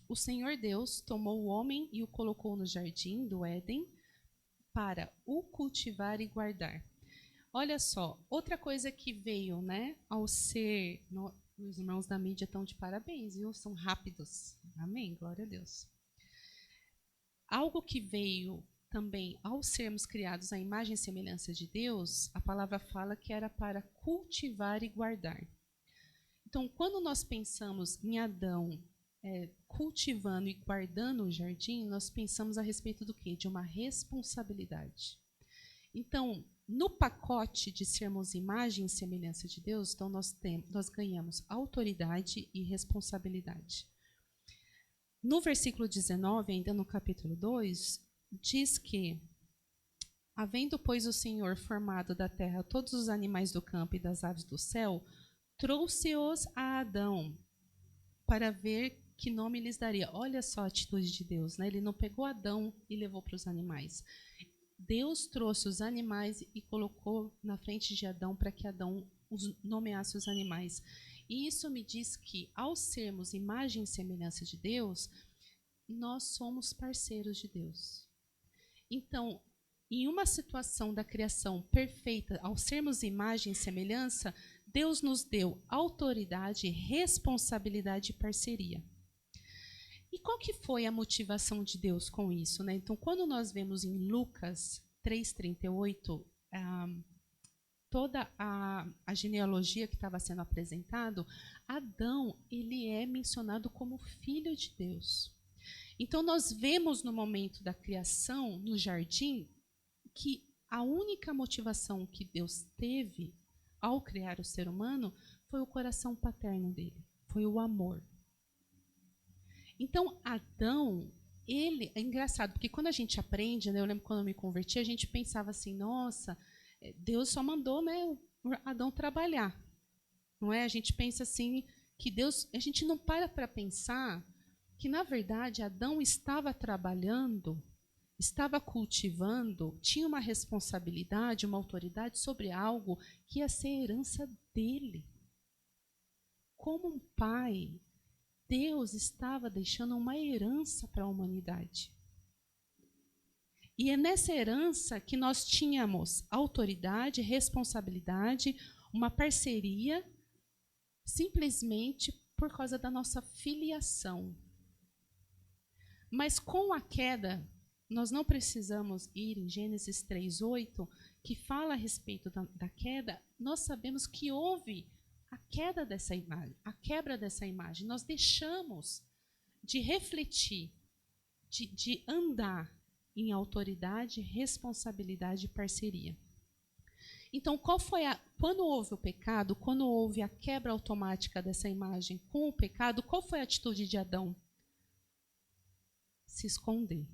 o Senhor Deus tomou o homem e o colocou no jardim do Éden para o cultivar e guardar. Olha só, outra coisa que veio, né, ao ser Os irmãos da mídia estão de parabéns, viu? São rápidos. Amém, glória a Deus. Algo que veio também, ao sermos criados à imagem e semelhança de Deus, a palavra fala que era para cultivar e guardar. Então, quando nós pensamos em Adão cultivando e guardando o jardim, nós pensamos a respeito do quê? De uma responsabilidade. Então, no pacote de sermos imagem e semelhança de Deus, então nós ganhamos autoridade e responsabilidade. No versículo 19, ainda no capítulo 2, diz que, havendo, pois, o Senhor formado da terra todos os animais do campo e das aves do céu, trouxe-os a Adão para ver que nome lhes daria. Olha só a atitude de Deus, né? Ele não pegou Adão e levou para os animais. Deus trouxe os animais e colocou na frente de Adão para que Adão nomeasse os animais. E isso me diz que, ao sermos imagem e semelhança de Deus, nós somos parceiros de Deus. Então, em uma situação da criação perfeita, ao sermos imagem e semelhança, Deus nos deu autoridade, responsabilidade e parceria. E qual que foi a motivação de Deus com isso, né? Então, quando nós vemos em Lucas 3:38, toda a genealogia que estava sendo apresentado, Adão, ele é mencionado como filho de Deus. Então, nós vemos no momento da criação, no jardim, que a única motivação que Deus teve ao criar o ser humano foi o coração paterno dele, foi o amor. Então, Adão, ele é engraçado, porque quando a gente aprende, né, eu lembro quando eu me converti, a gente pensava assim, nossa, Deus só mandou, né, Adão trabalhar. Não é? A gente pensa assim, que Deus, a gente não para pensar que, na verdade, Adão estava trabalhando, estava cultivando, tinha uma responsabilidade, uma autoridade sobre algo que ia ser herança dele. Como um pai, Deus estava deixando uma herança para a humanidade. E é nessa herança que nós tínhamos autoridade, responsabilidade, uma parceria, simplesmente por causa da nossa filiação. Mas com a queda, nós não precisamos ir em Gênesis 3:8, que fala a respeito da queda. Nós sabemos que houve a queda dessa imagem, a quebra dessa imagem. Nós deixamos de refletir, de andar em autoridade, responsabilidade e parceria. Então, quando houve o pecado, quando houve a quebra automática dessa imagem com o pecado, qual foi a atitude de Adão? Se esconder.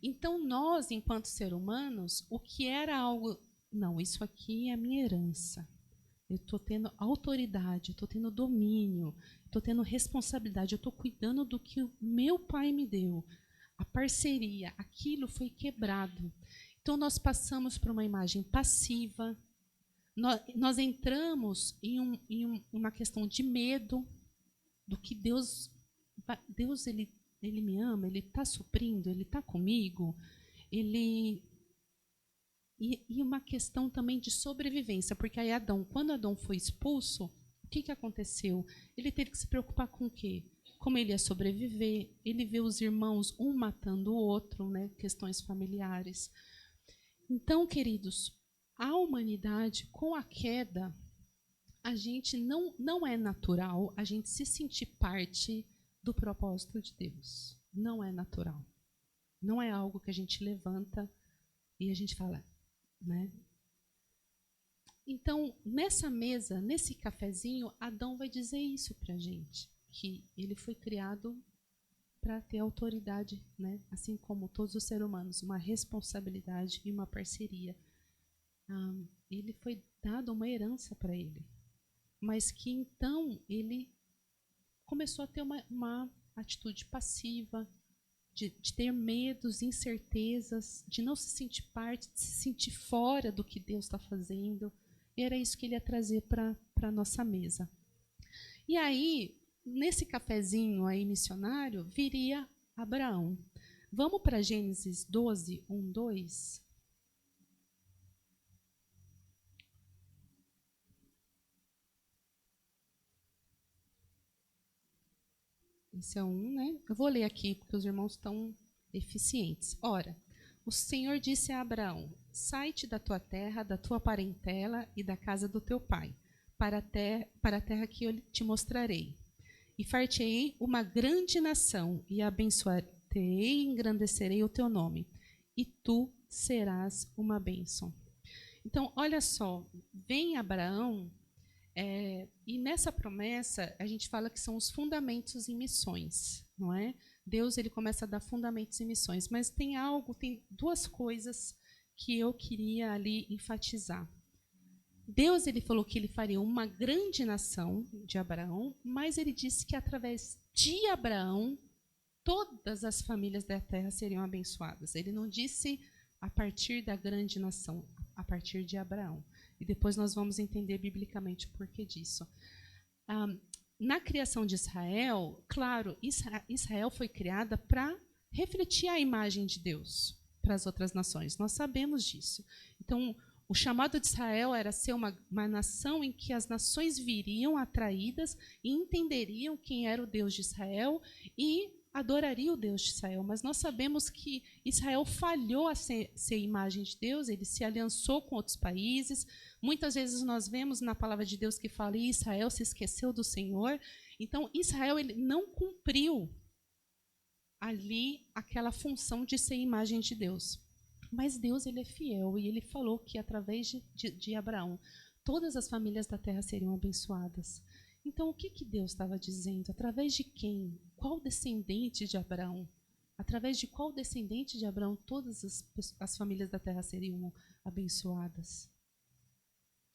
Então, nós, enquanto seres humanos, o que era algo... Não, isso aqui é a minha herança. Eu estou tendo autoridade, eu estou tendo domínio, estou tendo responsabilidade, eu estou cuidando do que o meu pai me deu. A parceria, aquilo foi quebrado. Então, nós passamos por uma imagem passiva, nós entramos em uma questão de medo do que Deus ele me ama, Ele está suprindo, Ele está comigo, E uma questão também de sobrevivência, porque aí quando Adão foi expulso, o que aconteceu? Ele teve que se preocupar com o quê? Como ele ia sobreviver, ele vê os irmãos, um matando o outro, né? Questões familiares. Então, queridos, a humanidade, com a queda, a gente não é natural a gente se sentir parte do propósito de Deus. Não é natural. Não é algo que a gente levanta e a gente fala, né? Então, nessa mesa, nesse cafezinho, Adão vai dizer isso para a gente, que ele foi criado para ter autoridade, né? Assim como todos os seres humanos, uma responsabilidade e uma parceria. Ele foi dado uma herança para ele, mas que então ele começou a ter uma atitude passiva, de ter medos, incertezas, de não se sentir parte, de se sentir fora do que Deus está fazendo. E era isso que ele ia trazer para a nossa mesa. E aí, nesse cafezinho aí missionário, viria Abraão. Vamos para Gênesis 12, 1, 2? Esse é um, né? Eu vou ler aqui, porque os irmãos estão deficientes. Ora, o Senhor disse a Abraão: sai-te da tua terra, da tua parentela e da casa do teu pai, para a terra que eu te mostrarei. E far-te-ei uma grande nação, e abençoar-te-ei e engrandecerei o teu nome, e tu serás uma bênção. Então, olha só, vem Abraão, e nessa promessa a gente fala que são os fundamentos em missões, não é? Deus, ele começa a dar fundamentos em missões, mas tem duas coisas que eu queria ali enfatizar. Deus, ele falou que ele faria uma grande nação de Abraão, mas ele disse que através de Abraão todas as famílias da terra seriam abençoadas. Ele não disse a partir da grande nação, a partir de Abraão. E depois nós vamos entender biblicamente o porquê disso. Na criação de Israel, claro, Israel foi criada para refletir a imagem de Deus para as outras nações. Nós sabemos disso. Então, o chamado de Israel era ser uma nação em que as nações viriam atraídas e entenderiam quem era o Deus de Israel e adorariam o Deus de Israel. Mas nós sabemos que Israel falhou a ser imagem de Deus, ele se aliançou com outros países. Muitas vezes nós vemos na palavra de Deus que fala: e Israel se esqueceu do Senhor. Então, Israel ele não cumpriu ali aquela função de ser imagem de Deus. Mas Deus, ele é fiel, e ele falou que através de Abraão todas as famílias da terra seriam abençoadas. Então, o que Deus estava dizendo? Através de quem? Qual descendente de Abraão? Através de qual descendente de Abraão todas as famílias da terra seriam abençoadas?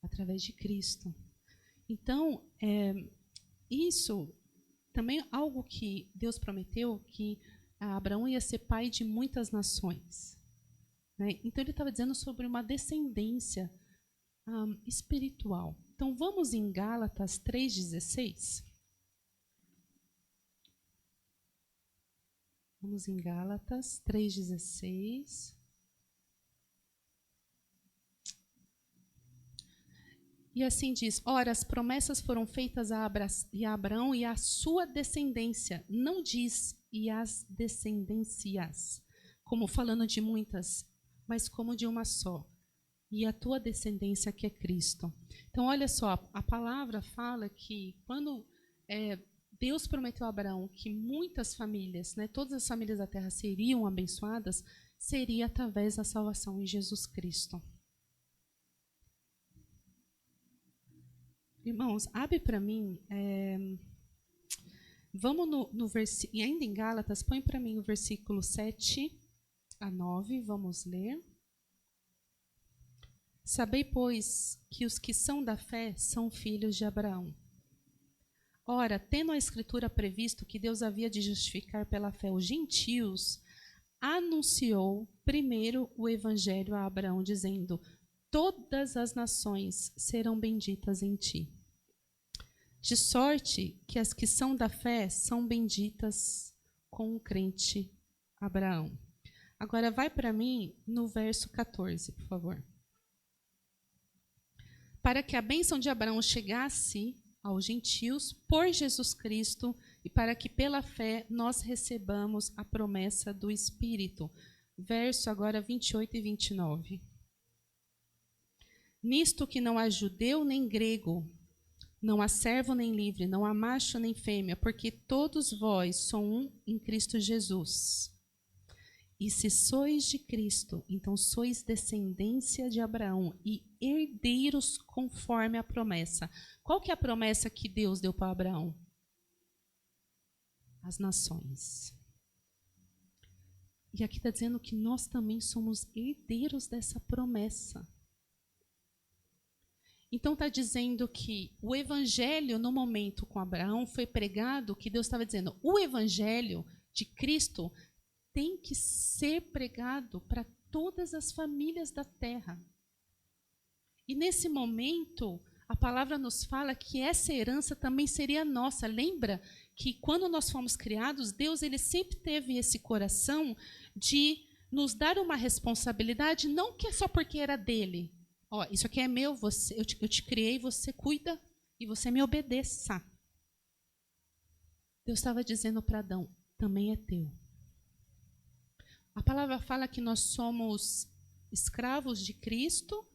Através de Cristo. Então, isso também é algo que Deus prometeu, que Abraão ia ser pai de muitas nações. Né? Então, ele estava dizendo sobre uma descendência espiritual. Então, vamos em Gálatas 3,16. Vamos em Gálatas 3,16. E assim diz: ora, as promessas foram feitas a Abraão e à sua descendência. Não diz e as descendências, como falando de muitas, mas como de uma só. E a tua descendência, que é Cristo. Então, olha só, a palavra fala que quando Deus prometeu a Abraão que muitas famílias, né, todas as famílias da terra seriam abençoadas, seria através da salvação em Jesus Cristo. Irmãos, abre para mim, vamos no versículo, ainda em Gálatas, põe para mim o versículo 7 a 9, vamos ler. Sabei, pois, que os que são da fé são filhos de Abraão. Ora, tendo a Escritura previsto que Deus havia de justificar pela fé os gentios, anunciou primeiro o evangelho a Abraão, dizendo: todas as nações serão benditas em ti. De sorte que as que são da fé são benditas com o crente Abraão. Agora vai para mim no verso 14, por favor. Para que a bênção de Abraão chegasse aos gentios por Jesus Cristo e para que pela fé nós recebamos a promessa do Espírito. Verso agora 28 e 29. Nisto que não há judeu nem grego, não há servo nem livre, não há macho nem fêmea, porque todos vós sois um em Cristo Jesus. E se sois de Cristo, então sois descendência de Abraão e herdeiros conforme a promessa. Qual que é a promessa que Deus deu para Abraão? As nações. E aqui está dizendo que nós também somos herdeiros dessa promessa. Então está dizendo que o evangelho, no momento com Abraão, foi pregado, que Deus estava dizendo, o evangelho de Cristo tem que ser pregado para todas as famílias da terra. E nesse momento, a palavra nos fala que essa herança também seria nossa. Lembra que quando nós fomos criados, Deus ele sempre teve esse coração de nos dar uma responsabilidade, não que é só porque era dele. Ó, isso aqui é meu, eu te criei, você cuida e você me obedeça. Deus estava dizendo para Adão, também é teu. A palavra fala que nós somos escravos de Cristo.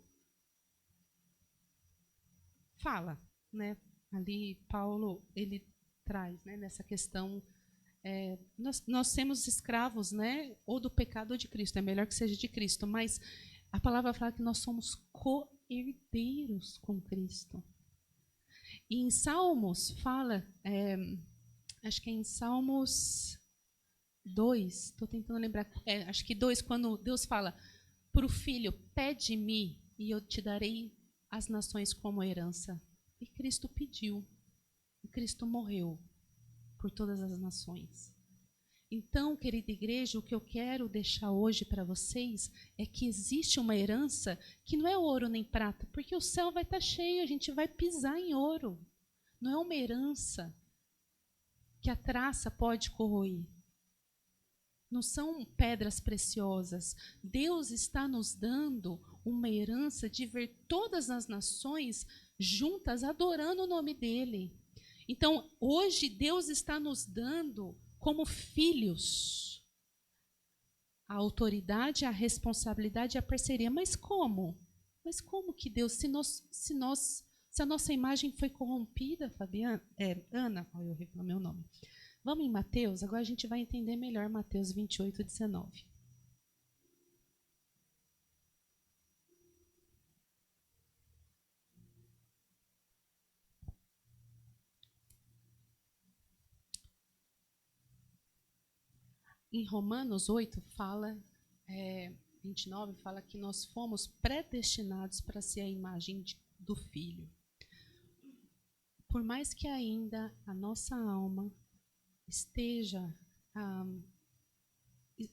Fala, né? Ali Paulo, ele traz, né, nessa questão, nós somos escravos, né, ou do pecado ou de Cristo, é melhor que seja de Cristo, mas a palavra fala que nós somos co-herdeiros com Cristo. E em Salmos fala, acho que é em Salmos 2, estou tentando lembrar, acho que 2, quando Deus fala para o filho, pede-me e eu te darei as nações como herança. E Cristo pediu. E Cristo morreu por todas as nações. Então, querida igreja, o que eu quero deixar hoje para vocês é que existe uma herança que não é ouro nem prata, porque o céu vai estar cheio, a gente vai pisar em ouro. Não é uma herança que a traça pode corroer. Não são pedras preciosas. Deus está nos dando uma herança de ver todas as nações juntas adorando o nome dele. Então, hoje Deus está nos dando como filhos a autoridade, a responsabilidade e a parceria. Mas como? Mas como que Deus, se a nossa imagem foi corrompida, Fabiana, Ana, olha, eu errei o meu nome. Vamos em Mateus, agora a gente vai entender melhor Mateus 28, 19. Em Romanos 8 fala, 29 fala que nós fomos predestinados para ser a imagem do Filho. Por mais que ainda a nossa alma esteja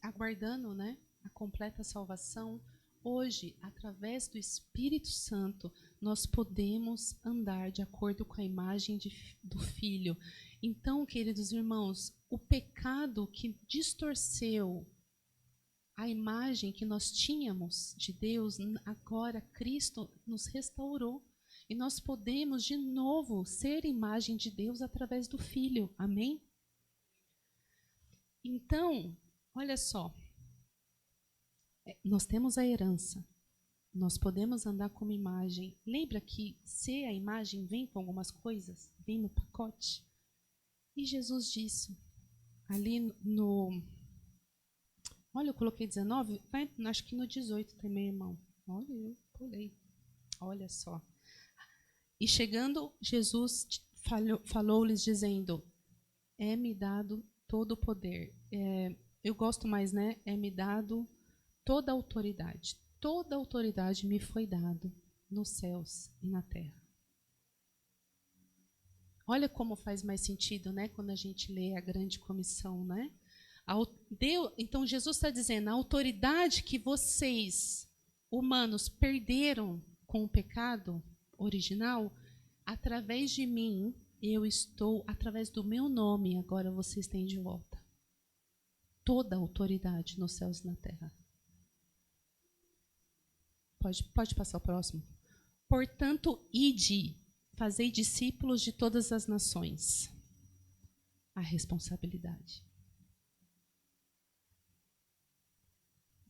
aguardando, né, a completa salvação, hoje, através do Espírito Santo, nós podemos andar de acordo com a imagem do Filho. Então, queridos irmãos, o pecado que distorceu a imagem que nós tínhamos de Deus, agora Cristo nos restaurou. E nós podemos, de novo, ser imagem de Deus através do Filho. Amém? Então, olha só. Nós temos a herança. Nós podemos andar como imagem. Lembra que ser a imagem vem com algumas coisas? Vem no pacote? E Jesus disse, ali no... Olha, eu coloquei 19, acho que no 18 também, irmão. Olha, eu pulei. Olha só. E chegando, Jesus falou-lhes dizendo, é-me dado todo o poder. Eu gosto mais, né? É-me dado toda a autoridade. Toda a autoridade me foi dada nos céus e na terra. Olha como faz mais sentido, né? Quando a gente lê a grande comissão, né? Então Jesus está dizendo, a autoridade que vocês, humanos, perderam com o pecado original, através de mim, através do meu nome, agora vocês têm de volta. Toda a autoridade nos céus e na terra. Pode passar o próximo. Portanto, ide, fazei discípulos de todas as nações. A responsabilidade.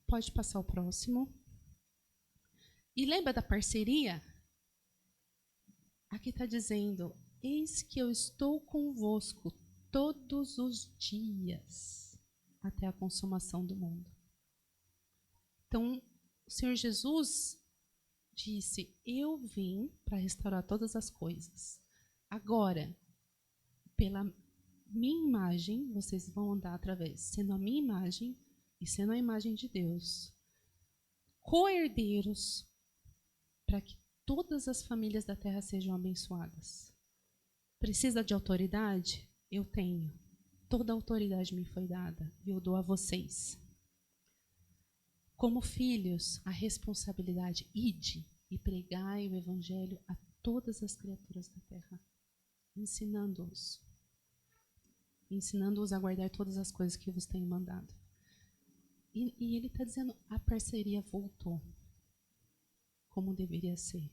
Pode passar o próximo. E lembra da parceria? Aqui está dizendo, eis que eu estou convosco todos os dias, até a consumação do mundo. Então, o Senhor Jesus disse, eu vim para restaurar todas as coisas. Agora, pela minha imagem, vocês vão andar através, sendo a minha imagem e sendo a imagem de Deus, co-herdeiros, para que todas as famílias da terra sejam abençoadas. Precisa de autoridade? Eu tenho. Toda a autoridade me foi dada e eu dou a vocês. Como filhos, a responsabilidade, ide e pregai o evangelho a todas as criaturas da terra, ensinando-os a guardar todas as coisas que vos tenho mandado. E ele está dizendo, a parceria voltou, como deveria ser.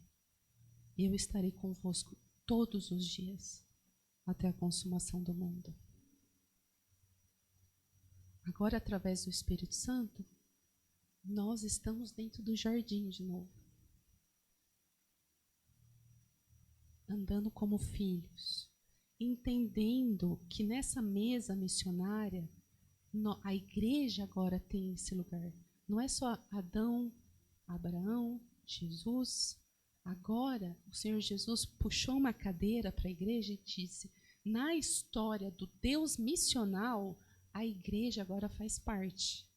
Eu estarei convosco todos os dias, até a consumação do mundo. agora através do Espírito Santo, nós estamos dentro do jardim de novo. Andando como filhos, entendendo que nessa mesa missionária, a igreja agora tem esse lugar. Não é só Adão, Abraão, Jesus. Agora, o Senhor Jesus puxou uma cadeira para a igreja e disse: na história do Deus missional, a igreja agora faz parte.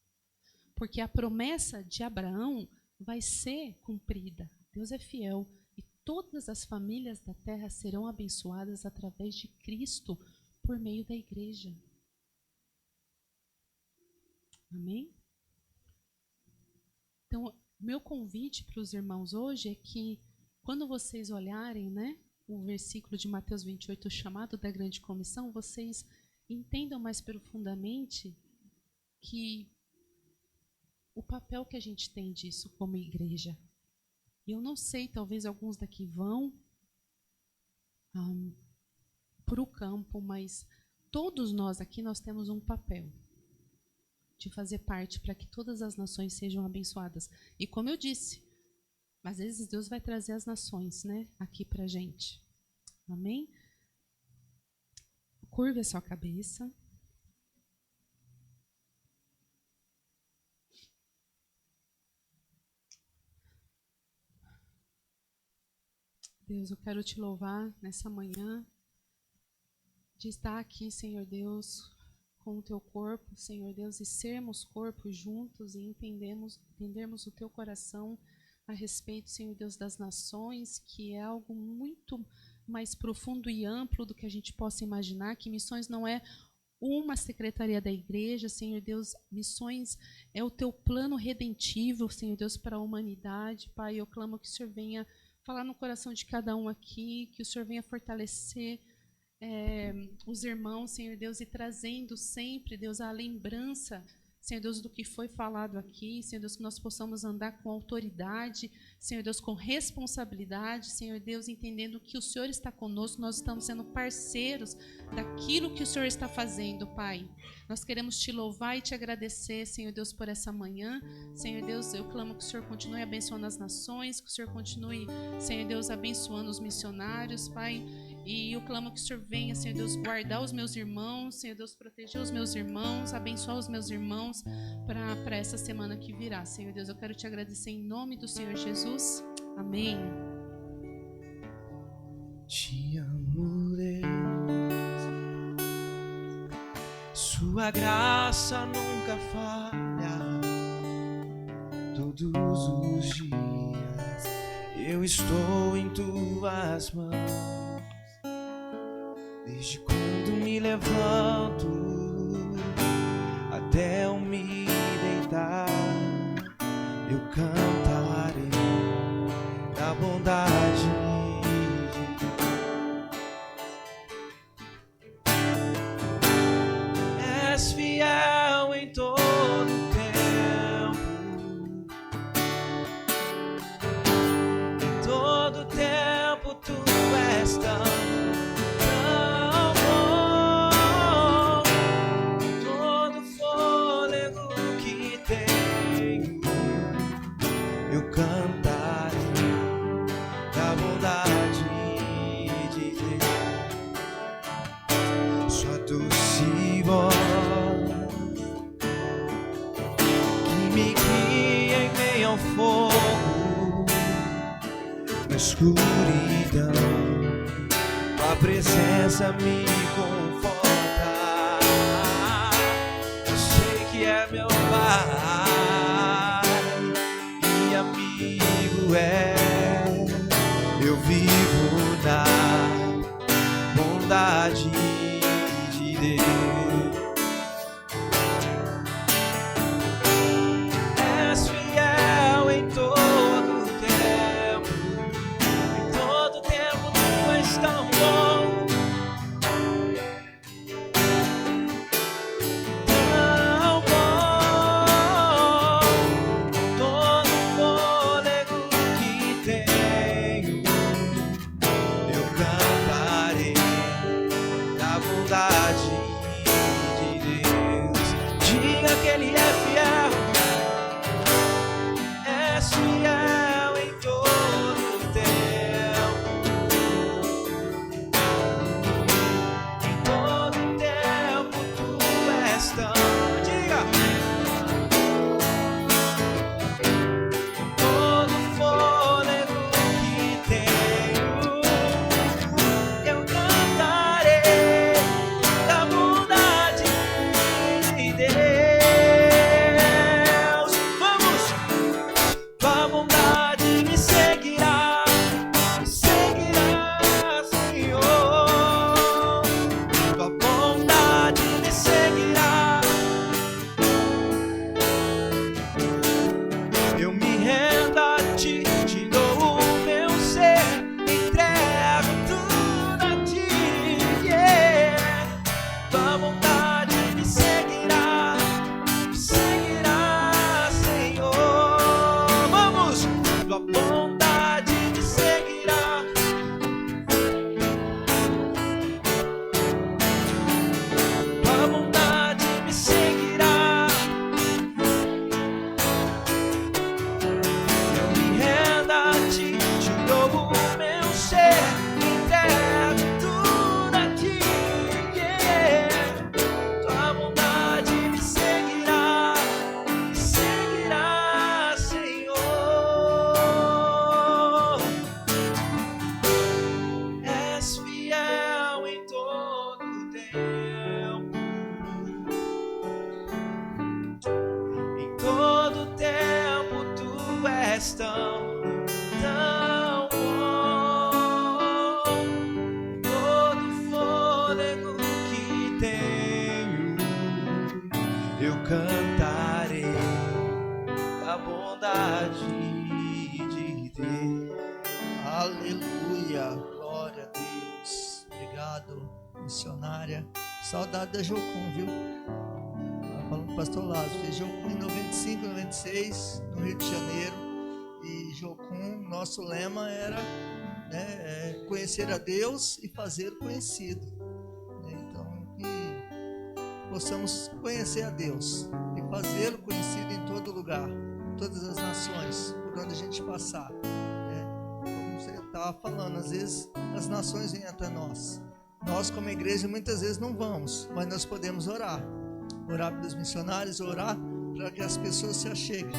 Porque a promessa de Abraão vai ser cumprida. Deus é fiel. E todas as famílias da terra serão abençoadas através de Cristo por meio da igreja. Amém? Então, meu convite para os irmãos hoje é que, quando vocês olharem, né, o versículo de Mateus 28, o chamado da grande comissão, vocês entendam mais profundamente que o papel que a gente tem disso como igreja. Eu não sei, talvez alguns daqui vão para o campo, mas todos nós aqui, nós temos um papel de fazer parte para que todas as nações sejam abençoadas. E como eu disse, às vezes Deus vai trazer as nações, né, aqui para a gente. Amém? Curve a sua cabeça. Deus, eu quero te louvar nessa manhã de estar aqui, Senhor Deus, com o teu corpo, Senhor Deus, e sermos corpo juntos e entendermos o teu coração a respeito, Senhor Deus, das nações, que é algo muito mais profundo e amplo do que a gente possa imaginar, que missões não é uma secretaria da igreja, Senhor Deus, missões é o teu plano redentivo, Senhor Deus, para a humanidade. Pai, eu clamo que o Senhor venha falar no coração de cada um aqui, que o Senhor venha fortalecer os irmãos, Senhor Deus, e trazendo sempre, Deus, a lembrança, Senhor Deus, do que foi falado aqui, Senhor Deus, que nós possamos andar com autoridade, Senhor Deus, com responsabilidade, Senhor Deus, entendendo que o Senhor está conosco, nós estamos sendo parceiros daquilo que o Senhor está fazendo, Pai. Nós queremos te louvar e te agradecer, Senhor Deus, por essa manhã. Senhor Deus, eu clamo que o Senhor continue abençoando as nações, que o Senhor continue, Senhor Deus, abençoando os missionários, Pai. E eu clamo que o Senhor venha, Senhor Deus, guardar os meus irmãos, Senhor Deus, proteger os meus irmãos, abençoar os meus irmãos para essa semana que virá. Senhor Deus, eu quero te agradecer em nome do Senhor Jesus. Amém. Te amo, Deus. Sua graça nunca falha. Todos os dias eu estou em tuas mãos. Desde quando me levanto até eu me deitar, eu cantarei da bondade de Deus. És fiel em todo tempo, em todo tempo tu és tão escuridão, a presença me conforta. Eu sei que é meu Pai e amigo é. Eu vivo na bondade de Deus. És fiel em todo tão bom, tão bom. Todo fôlego que tenho, eu cantarei da bondade de Deus. fôlego que tenho, eu cantarei a bondade de Deus. Aleluia, glória a Deus. Obrigado, missionária. Saudade da Jocum, viu? Estava falando com o pastor Lázaro. Fez Jocum em 95, 96, no Rio de Janeiro. E Jocum, nosso lema era, né, conhecer a Deus e fazer conhecido. Então, que possamos conhecer a Deus e fazê-lo conhecido em todo lugar, em todas as nações, por onde a gente passar. Como você estava falando, às vezes as nações vêm até nós. Nós, como igreja, muitas vezes não vamos, mas nós podemos orar. Orar pelos missionários, orar para que as pessoas se acheguem.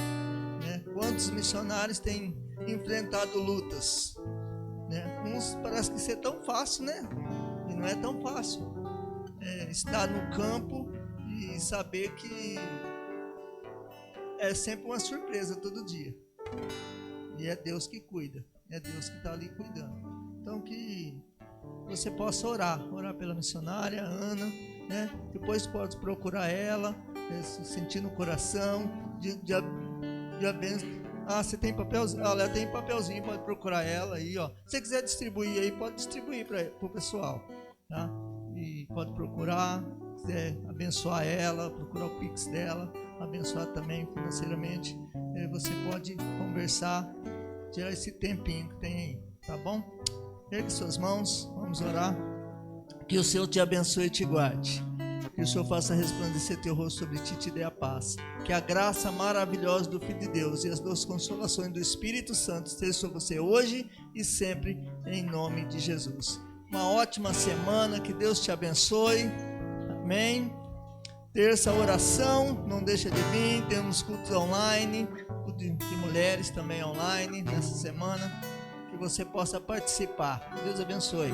Quantos missionários têm enfrentado lutas? Uns parece que ser tão fácil, né? E não é tão fácil. Estar no campo e saber que é sempre uma surpresa todo dia. E é Deus que cuida. É Deus que está ali cuidando. Então que você possa orar pela missionária Ana, né? Depois pode procurar ela, sentir no coração de bênção. Você tem papelzinho? Ela tem papelzinho, pode procurar ela aí, ó. Se você quiser distribuir aí, pode distribuir para o pessoal, tá? E pode procurar, quiser abençoar ela, procurar o Pix dela, abençoar também financeiramente. Você pode conversar, tirar esse tempinho que tem aí, tá bom? Ergue suas mãos, vamos orar. Que o Senhor te abençoe e te guarde. Que o Senhor faça resplandecer teu rosto sobre ti e te dê a paz. Que a graça maravilhosa do Filho de Deus e as duas consolações do Espírito Santo estejam sobre você hoje e sempre, em nome de Jesus. Uma ótima semana, que Deus te abençoe. Amém. Terça, oração, não deixa de vir. Temos cultos online, culto de mulheres também online nessa semana. Que você possa participar. Deus abençoe.